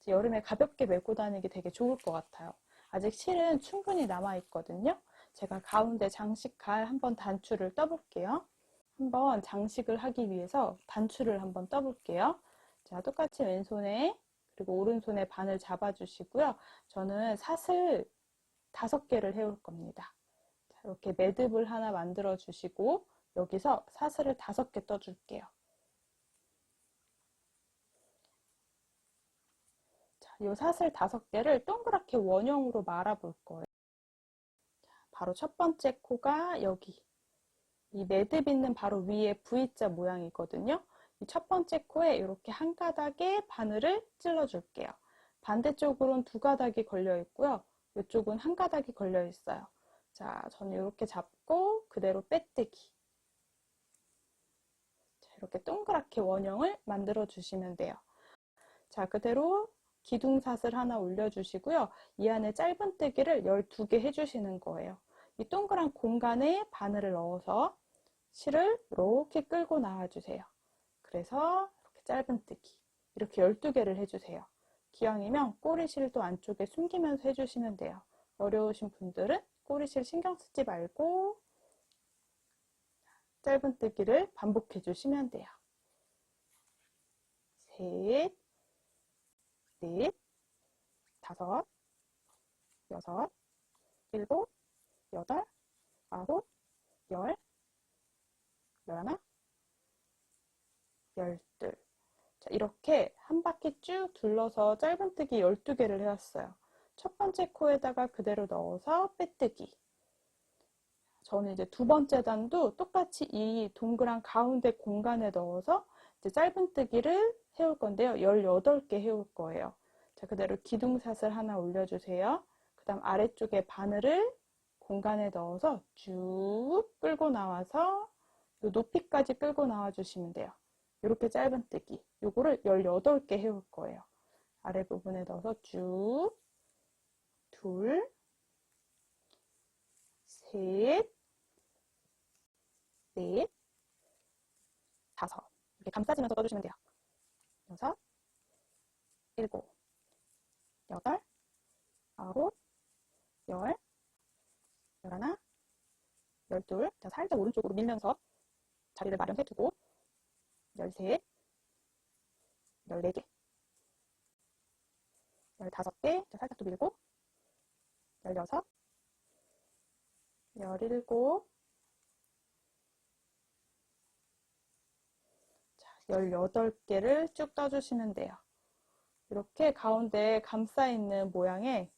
여름에 가볍게 메고 다니기 되게 좋을 것 같아요. 아직 실은 충분히 남아있거든요. 제가 가운데 장식할 한번 단추를 떠볼게요. 한번 장식을 하기 위해서 단추를 한번 떠볼게요. 자, 똑같이 왼손에 그리고 오른손에 바늘 잡아주시고요. 저는 사슬 5개를 해올 겁니다. 자, 이렇게 매듭을 하나 만들어 주시고 여기서 사슬을 5개 떠줄게요. 이 사슬 5개를 동그랗게 원형으로 말아 볼 거예요. 바로 첫 번째 코가 여기, 이 매듭 있는 바로 위에 V자 모양이거든요. 이 첫 번째 코에 이렇게 한 가닥에 바늘을 찔러 줄게요. 반대쪽으로는 2가닥이 걸려 있고요. 이쪽은 한 가닥이 걸려 있어요. 자, 저는 이렇게 잡고 그대로 빼뜨기. 자, 이렇게 동그랗게 원형을 만들어 주시면 돼요. 자, 그대로 기둥사슬 하나 올려주시고요. 이 안에 짧은뜨기를 12개 해주시는 거예요. 이 동그란 공간에 바늘을 넣어서 실을 이렇게 끌고 나와주세요. 그래서 이렇게 짧은뜨기 이렇게 12개를 해주세요. 기왕이면 꼬리실도 안쪽에 숨기면서 해주시면 돼요. 어려우신 분들은 꼬리실 신경 쓰지 말고 짧은뜨기를 반복해 주시면 돼요. 셋, 넷, 5, 6, 7, 8, 9, 10, 11, 12. 자, 이렇게 한 바퀴 쭉 둘러서 짧은뜨기 12개를 해왔어요. 첫 번째 코에다가 그대로 넣어서 빼뜨기. 저는 이제 두 번째 단도 똑같이 이 동그란 가운데 공간에 넣어서 이제 짧은뜨기를 해올 건데요. 18개 해올 거예요. 자, 그대로 기둥사슬 하나 올려주세요. 그 다음 아래쪽에 바늘을 공간에 넣어서 쭉 끌고 나와서 요 높이까지 끌고 나와 주시면 돼요. 이렇게 짧은뜨기. 요거를 18개 해올 거예요. 아래 부분에 넣어서 쭉, 둘, 셋, 넷, 5. 이렇게 감싸지면서 떠주시면 돼요. 6, 7, 8, 9, 10, 11, 12. 자, 살짝 오른쪽으로 밀면서 자리를 마련해 두고 13, 14개, 15개, 자, 살짝 또 밀고 16, 17, 자, 18개를 쭉 떠주시면 돼요. 이렇게 가운데 감싸 있는 모양의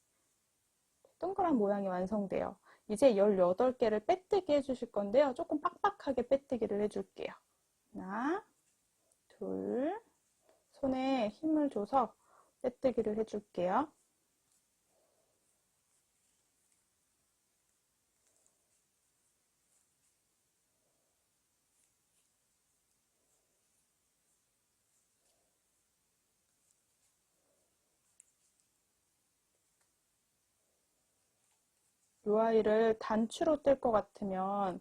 동그란 모양이 완성돼요. 이제 18개를 빼뜨기 해주실 건데요. 조금 빡빡하게 빼뜨기를 해줄게요. 하나, 둘, 손에 힘을 줘서 빼뜨기를 해줄게요. 이 아이를 단추로 뜰 것 같으면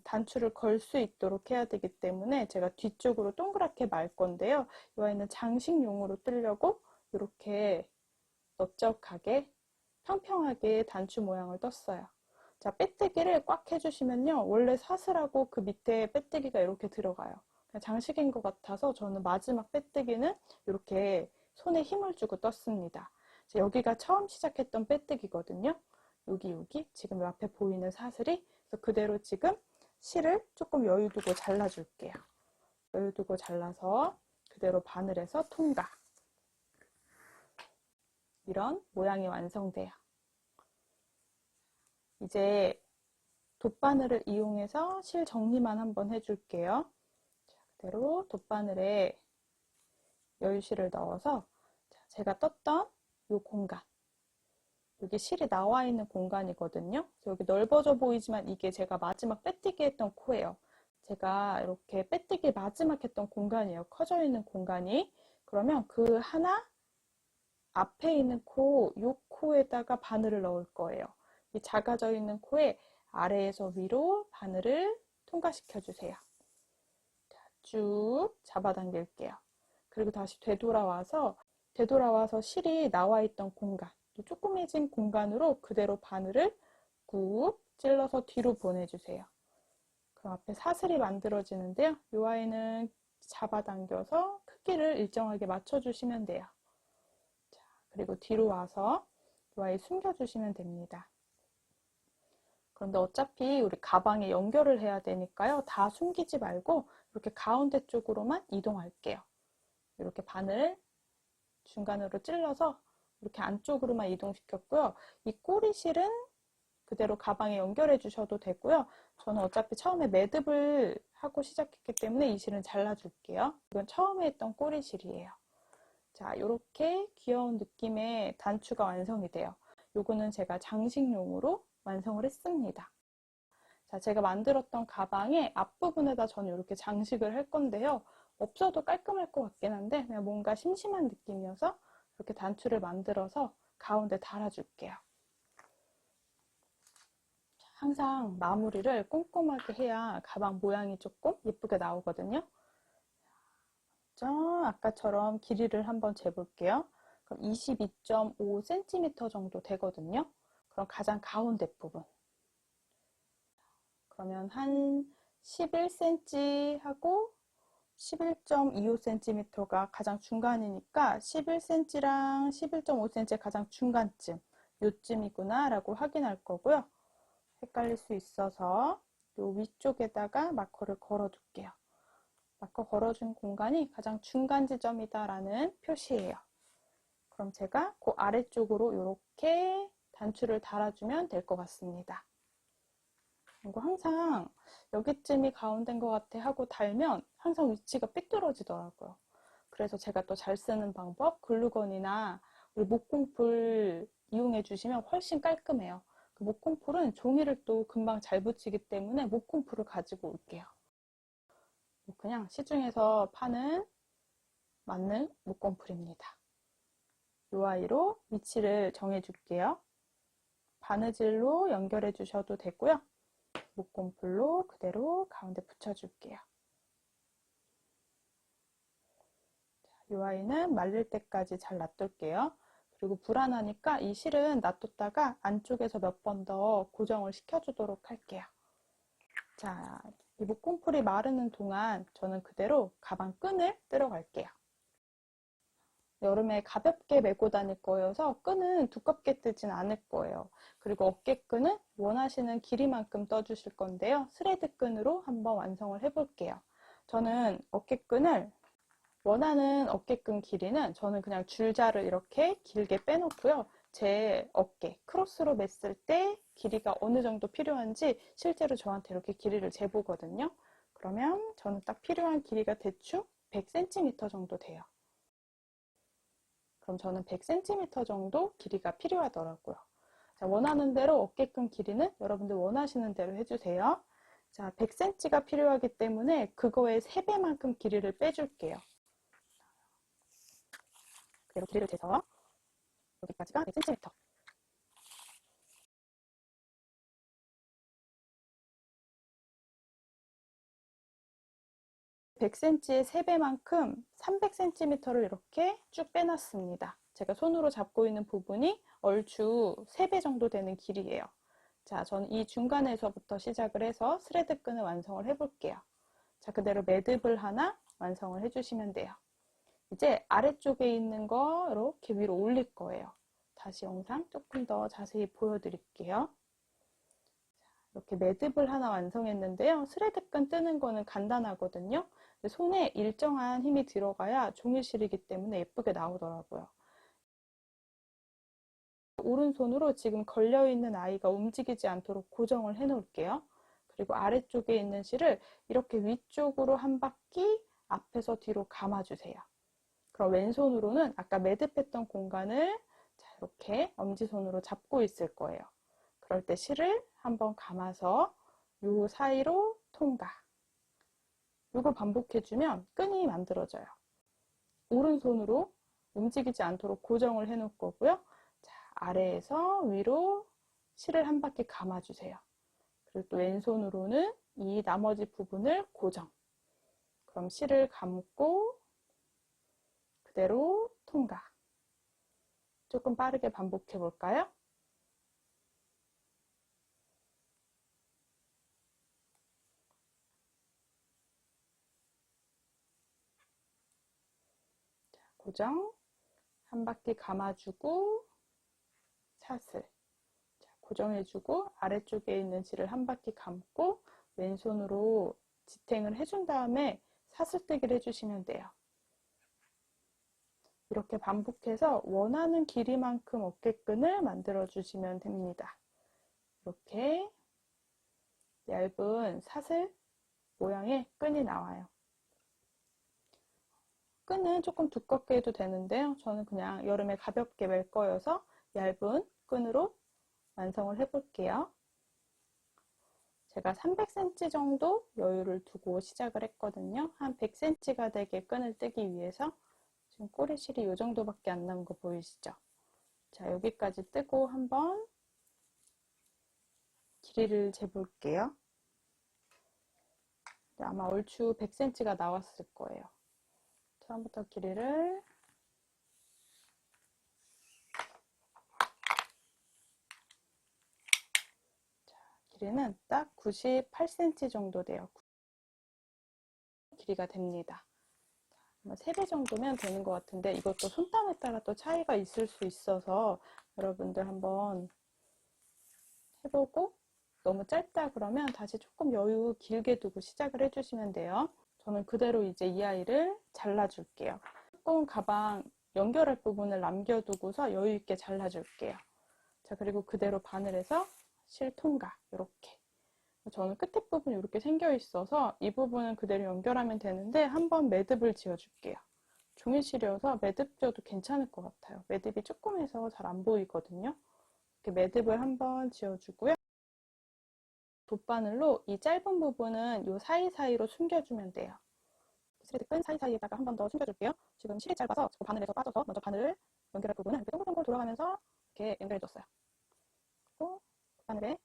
단추를 걸 수 있도록 해야 되기 때문에 제가 뒤쪽으로 동그랗게 말 건데요. 이 아이는 장식용으로 뜨려고 이렇게 넓적하게 평평하게 단추 모양을 떴어요. 자, 빼뜨기를 꽉 해주시면요. 원래 사슬하고 그 밑에 빼뜨기가 이렇게 들어가요. 그냥 장식인 것 같아서 저는 마지막 빼뜨기는 이렇게 손에 힘을 주고 떴습니다. 여기가 처음 시작했던 빼뜨기거든요. 여기 지금 요 앞에 보이는 사슬이 그래서 그대로 지금 실을 조금 여유 두고 잘라줄게요. 여유 두고 잘라서 그대로 바늘에서 통과. 이런 모양이 완성돼요. 이제 돗바늘을 이용해서 실 정리만 한번 해줄게요. 자, 그대로 돗바늘에 여유실을 넣어서 제가 떴던 이 공간, 여기 실이 나와 있는 공간이거든요. 여기 넓어져 보이지만 이게 제가 마지막 빼뜨기 했던 코예요. 제가 이렇게 빼뜨기 마지막 했던 공간이에요. 커져 있는 공간이. 그러면 그 하나 앞에 있는 코, 요 코에다가 바늘을 넣을 거예요. 이 작아져 있는 코에 아래에서 위로 바늘을 통과시켜 주세요. 쭉 잡아당길게요. 그리고 다시 되돌아와서 실이 나와 있던 공간, 또 조그매진 공간으로 그대로 바늘을 꾹 찔러서 뒤로 보내주세요. 그럼 앞에 사슬이 만들어지는데요. 이 아이는 잡아당겨서 크기를 일정하게 맞춰주시면 돼요. 자, 그리고 뒤로 와서 이 아이 숨겨주시면 됩니다. 그런데 어차피 우리 가방에 연결을 해야 되니까요. 다 숨기지 말고 이렇게 가운데 쪽으로만 이동할게요. 이렇게 바늘 중간으로 찔러서 이렇게 안쪽으로만 이동시켰고요. 이 꼬리실은 그대로 가방에 연결해 주셔도 되고요. 저는 어차피 처음에 매듭을 하고 시작했기 때문에 이 실은 잘라줄게요. 이건 처음에 했던 꼬리실이에요. 자, 이렇게 귀여운 느낌의 단추가 완성이 돼요. 요거는 제가 장식용으로 완성을 했습니다. 자, 제가 만들었던 가방의 앞부분에다 저는 이렇게 장식을 할 건데요. 없어도 깔끔할 것 같긴 한데 그냥 뭔가 심심한 느낌이어서 이렇게 단추를 만들어서 가운데 달아줄게요. 항상 마무리를 꼼꼼하게 해야 가방 모양이 조금 예쁘게 나오거든요. 아까처럼 길이를 한번 재볼게요. 그럼 22.5cm 정도 되거든요. 그럼 가장 가운데 부분. 그러면 한 11cm 하고 11.25cm가 가장 중간이니까 11cm랑 11.5cm의 가장 중간쯤 요쯤이구나 라고 확인할 거고요. 헷갈릴 수 있어서 요 위쪽에다가 마커를 걸어 둘게요. 마커 걸어준 공간이 가장 중간 지점이다 라는 표시예요. 그럼 제가 그 아래쪽으로 이렇게 단추를 달아주면 될 것 같습니다. 이거 항상 여기쯤이 가운데인 것 같아 하고 달면 항상 위치가 삐뚤어지더라고요. 그래서 제가 또 잘 쓰는 방법, 글루건이나 우리 목공풀 이용해 주시면 훨씬 깔끔해요. 그 목공풀은 종이를 또 금방 잘 붙이기 때문에 목공풀을 가지고 올게요. 그냥 시중에서 파는 맞는 목공풀입니다. 이 아이로 위치를 정해 줄게요. 바느질로 연결해 주셔도 되고요. 목공풀로 그대로 가운데 붙여줄게요. 이 아이는 말릴 때까지 잘 놔둘게요. 그리고 불안하니까 이 실은 놔뒀다가 안쪽에서 몇 번 더 고정을 시켜주도록 할게요. 자, 이 목공풀이 마르는 동안 저는 그대로 가방 끈을 뜰어 갈게요. 여름에 가볍게 메고 다닐 거여서 끈은 두껍게 뜨진 않을 거예요. 그리고 어깨끈은 원하시는 길이만큼 떠주실 건데요. 스레드 끈으로 한번 완성을 해볼게요. 저는 어깨끈을 원하는 어깨끈 길이는 저는 그냥 줄자를 이렇게 길게 빼놓고요. 제 어깨 크로스로 맸을 때 길이가 어느 정도 필요한지 실제로 저한테 이렇게 길이를 재보거든요. 그러면 저는 딱 필요한 길이가 대충 100cm 정도 돼요. 그럼 저는 100cm 정도 길이가 필요하더라고요. 자, 원하는 대로 어깨끈 길이는 여러분들 원하시는 대로 해주세요. 자, 100cm가 필요하기 때문에 그거의 3배만큼 길이를 빼줄게요. 그대로 길이를 재서 여기까지가 100cm. 100cm의 3배만큼 300cm를 이렇게 쭉 빼놨습니다. 제가 손으로 잡고 있는 부분이 얼추 3배 정도 되는 길이에요. 자, 저는 이 중간에서부터 시작을 해서 스레드 끈을 완성을 해볼게요. 자, 그대로 매듭을 하나 완성을 해주시면 돼요. 이제 아래쪽에 있는 거 이렇게 위로 올릴 거예요. 다시 영상 조금 더 자세히 보여드릴게요. 이렇게 매듭을 하나 완성했는데요. 스레드끈 뜨는 거는 간단하거든요. 손에 일정한 힘이 들어가야 종이 실이기 때문에 예쁘게 나오더라고요. 오른손으로 지금 걸려있는 아이가 움직이지 않도록 고정을 해 놓을게요. 그리고 아래쪽에 있는 실을 이렇게 위쪽으로 한 바퀴 앞에서 뒤로 감아주세요. 그럼 왼손으로는 아까 매듭했던 공간을 이렇게 엄지손으로 잡고 있을 거예요. 그럴 때 실을 한번 감아서 요 사이로 통과. 이걸 반복해주면 끈이 만들어져요. 오른손으로 움직이지 않도록 고정을 해 놓을 거고요. 자, 아래에서 위로 실을 한 바퀴 감아주세요. 그리고 또 왼손으로는 이 나머지 부분을 고정. 그럼 실을 감고 그대로 통과. 조금 빠르게 반복해 볼까요? 고정, 한 바퀴 감아주고 사슬, 고정해주고 아래쪽에 있는 실을 한 바퀴 감고 왼손으로 지탱을 해준 다음에 사슬뜨기를 해주시면 돼요. 이렇게 반복해서 원하는 길이만큼 어깨끈을 만들어 주시면 됩니다. 이렇게 얇은 사슬 모양의 끈이 나와요. 끈은 조금 두껍게 해도 되는데요. 저는 그냥 여름에 가볍게 멜 거여서 얇은 끈으로 완성을 해볼게요. 제가 300cm 정도 여유를 두고 시작을 했거든요. 한 100cm가 되게 끈을 뜨기 위해서. 지금 꼬리실이 이 정도밖에 안 남은 거 보이시죠? 자, 여기까지 뜨고 한번 길이를 재볼게요. 아마 얼추 100cm가 나왔을 거예요. 처음부터 길이를 길이는 딱 98cm 정도 돼요. 길이가 됩니다. 3배 정도면 되는 것 같은데 이것도 손땀에 따라 또 차이가 있을 수 있어서 여러분들 한번 해보고 너무 짧다 그러면 다시 조금 여유 길게 두고 시작을 해주시면 돼요. 저는 그대로 이제 이 아이를 잘라줄게요. 조금 가방 연결할 부분을 남겨두고서 여유 있게 잘라줄게요. 자, 그리고 그대로 바늘에서 실 통과 이렇게. 저는 끝에 부분이 이렇게 생겨 있어서 이 부분은 그대로 연결하면 되는데 한번 매듭을 지어줄게요. 종이실이어서 매듭 지어도 괜찮을 것 같아요. 매듭이 조금해서 잘 안 보이거든요. 이렇게 매듭을 한번 지어주고요. 돗바늘로 이 짧은 부분은 이 사이사이로 숨겨주면 돼요. 스레드 끈 사이사이에다가 한 번 더 숨겨줄게요. 지금 실이 짧아서 바늘에서 빠져서 먼저 바늘을 연결할 부분은 이렇게 동글동글 돌아가면서 이렇게 연결해줬어요. 그리고 바늘에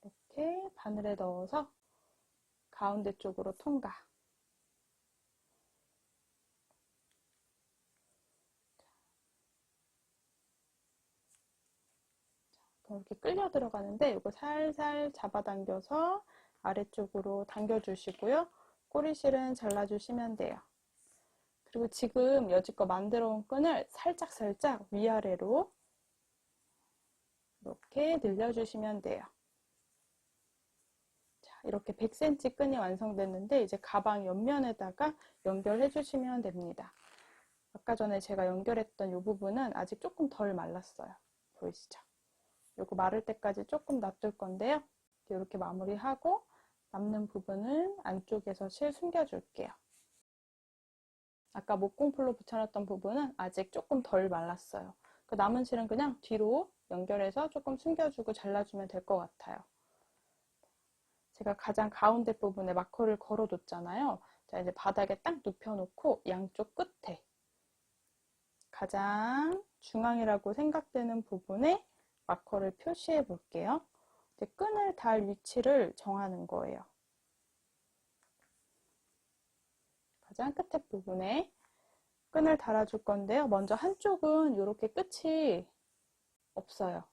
이렇게 바늘에 넣어서 가운데 쪽으로 통과. 이렇게 끌려 들어가는데 이거 살살 잡아당겨서 아래쪽으로 당겨주시고요. 꼬리실은 잘라주시면 돼요. 그리고 지금 여지껏 만들어 온 끈을 살짝 위아래로 이렇게 늘려주시면 돼요. 자, 이렇게 100cm 끈이 완성됐는데 이제 가방 옆면에다가 연결해 주시면 됩니다. 아까 전에 제가 연결했던 이 부분은 아직 조금 덜 말랐어요. 보이시죠? 요거 마를 때까지 조금 놔둘 건데요. 이렇게 마무리하고 남는 부분은 안쪽에서 실 숨겨줄게요. 아까 목공풀로 붙여놨던 부분은 아직 조금 덜 말랐어요. 그 남은 실은 그냥 뒤로 연결해서 조금 숨겨주고 잘라주면 될 것 같아요. 제가 가장 가운데 부분에 마커를 걸어뒀잖아요. 자, 이제 바닥에 딱 눕혀놓고 양쪽 끝에 가장 중앙이라고 생각되는 부분에 마커를 표시해 볼게요. 이제 끈을 달 위치를 정하는 거예요. 가장 끝에 부분에 끈을 달아줄 건데요. 먼저 한쪽은 이렇게 끝이 없어요.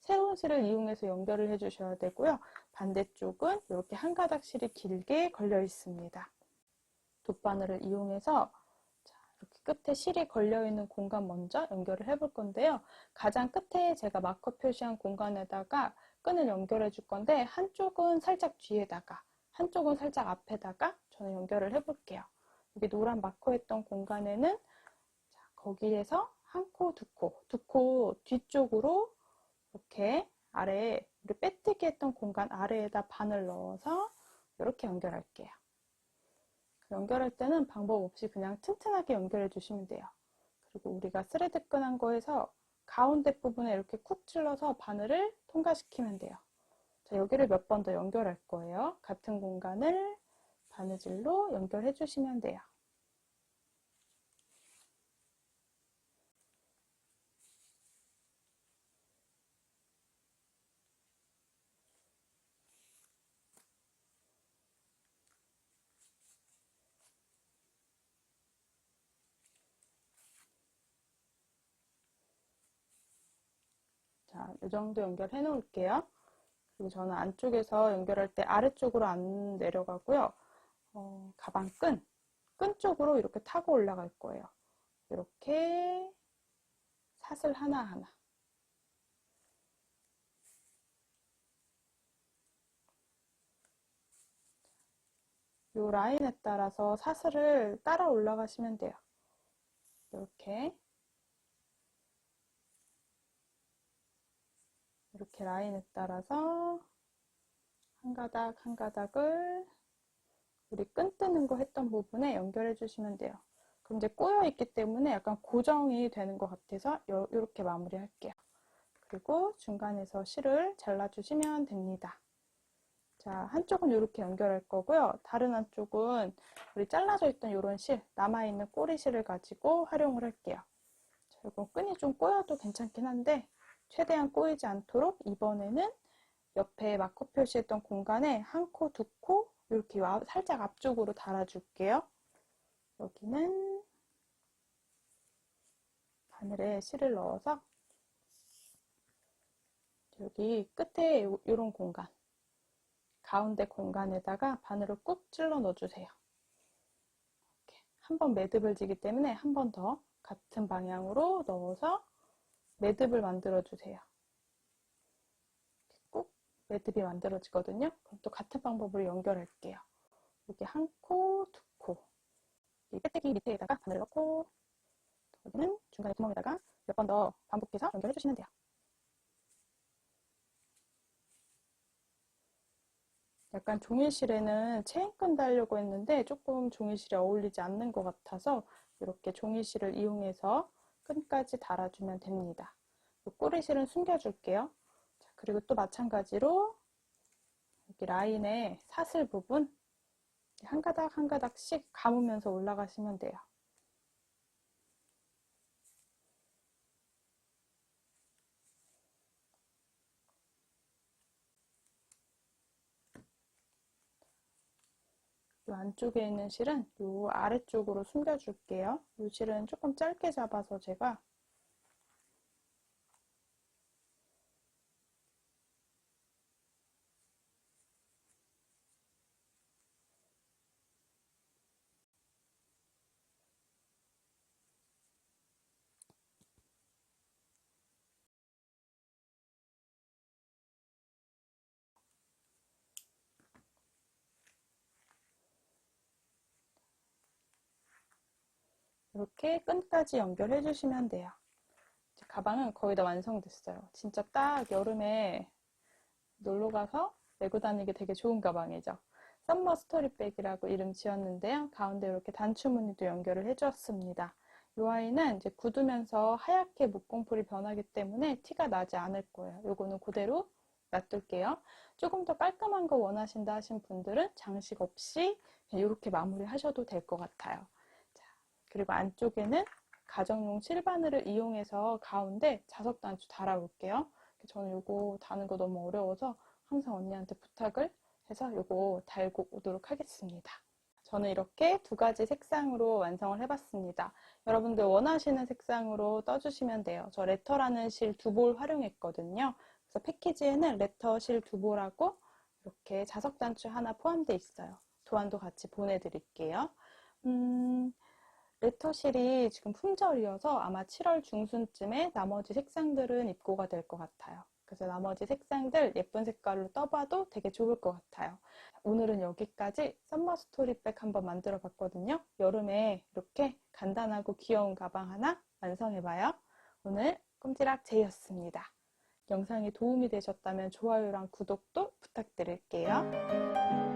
새로운 실을 이용해서 연결을 해주셔야 되고요. 반대쪽은 이렇게 한 가닥 실이 길게 걸려 있습니다. 돗바늘을 이용해서 이렇게 끝에 실이 걸려있는 공간 먼저 연결을 해볼 건데요. 가장 끝에 제가 마커 표시한 공간에다가 끈을 연결해 줄 건데 한쪽은 살짝 뒤에다가 한쪽은 살짝 앞에다가 저는 연결을 해볼게요. 여기 노란 마커 했던 공간에는 거기에서 한 코, 두 코 뒤쪽으로 이렇게 아래에 우리 빼뜨기 했던 공간 아래에다 바늘 넣어서 이렇게 연결할게요. 연결할 때는 방법 없이 그냥 튼튼하게 연결해 주시면 돼요. 그리고 우리가 스레드 끈한 거에서 가운데 부분에 이렇게 쿡 찔러서 바늘을 통과시키면 돼요. 자, 여기를 몇 번 더 연결할 거예요. 같은 공간을 바느질로 연결해 주시면 돼요. 자, 이 정도 연결해 놓을게요. 그리고 저는 안쪽에서 연결할 때 아래쪽으로 안 내려가고요. 가방 끈 쪽으로 이렇게 타고 올라갈 거예요. 이렇게 사슬 하나하나. 이 라인에 따라서 사슬을 따라 올라가시면 돼요. 이렇게 라인에 따라서 한 가닥 한 가닥을 우리 끈 뜨는 거 했던 부분에 연결해 주시면 돼요. 그럼 이제 꼬여 있기 때문에 약간 고정이 되는 것 같아서 이렇게 마무리 할게요. 그리고 중간에서 실을 잘라 주시면 됩니다. 자, 한쪽은 이렇게 연결할 거고요. 다른 한쪽은 우리 잘라져 있던 이런 실, 남아있는 꼬리실을 가지고 활용을 할게요. 자, 이건 끈이 좀 꼬여도 괜찮긴 한데 최대한 꼬이지 않도록 이번에는 옆에 마커 표시했던 공간에 한 코, 두 코 이렇게 살짝 앞쪽으로 달아줄게요. 여기는 바늘에 실을 넣어서 여기 끝에 이런 공간, 가운데 공간에다가 바늘을 꾹 찔러 넣어주세요. 한번 매듭을 지기 때문에 한 번 더 같은 방향으로 넣어서 매듭을 만들어 주세요. 꾹 매듭이 만들어지거든요. 그럼 또 같은 방법으로 연결할게요. 여기 한 코, 두 코. 이 빼뜨기 밑에다가 바늘 넣고 여기는 중간에 구멍에다가 몇 번 더 반복해서 연결해 주시면 돼요. 약간 종이실에는 체인끈 달려고 했는데 조금 종이실에 어울리지 않는 것 같아서 이렇게 종이실을 이용해서 끈까지 달아주면 됩니다. 꼬리실은 숨겨줄게요. 자, 그리고 또 마찬가지로 여기 라인에 사슬 부분 한 가닥 한 가닥씩 감으면서 올라가시면 돼요. 이 안쪽에 있는 실은 이 아래쪽으로 숨겨줄게요. 이 실은 조금 짧게 잡아서 제가 이렇게 끈까지 연결해 주시면 돼요. 가방은 거의 다 완성됐어요. 진짜 딱 여름에 놀러가서 메고 다니기 되게 좋은 가방이죠. 썸머 스토리백이라고 이름 지었는데요. 가운데 이렇게 단추무늬도 연결을 해주었습니다. 이 아이는 이제 굳으면서 하얗게 목공풀이 변하기 때문에 티가 나지 않을 거예요. 요거는 그대로 놔둘게요. 조금 더 깔끔한 거 원하신다 하신 분들은 장식 없이 이렇게 마무리 하셔도 될 것 같아요. 자, 그리고 안쪽에는 가정용 실바늘을 이용해서 가운데 자석 단추 달아볼게요. 저는 요거 다는 거 너무 어려워서 항상 언니한테 부탁을 해서 요거 달고 오도록 하겠습니다. 저는 이렇게 두 가지 색상으로 완성을 해봤습니다. 여러분들 원하시는 색상으로 떠주시면 돼요. 저 레터라는 실 두 볼 활용했거든요. 그래서 패키지에는 레터 실 두 볼하고 이렇게 자석 단추 하나 포함되어 있어요. 도안도 같이 보내드릴게요. 레터 실이 지금 품절이어서 아마 7월 중순쯤에 나머지 색상들은 입고가 될 것 같아요. 그래서 나머지 색상들 예쁜 색깔로 떠봐도 되게 좋을 것 같아요. 오늘은 여기까지 썸머 스토리백 한번 만들어 봤거든요. 여름에 이렇게 간단하고 귀여운 가방 하나 완성해봐요. 오늘 꼼지락 제이였습니다. 영상이 도움이 되셨다면 좋아요랑 구독도 부탁드릴게요.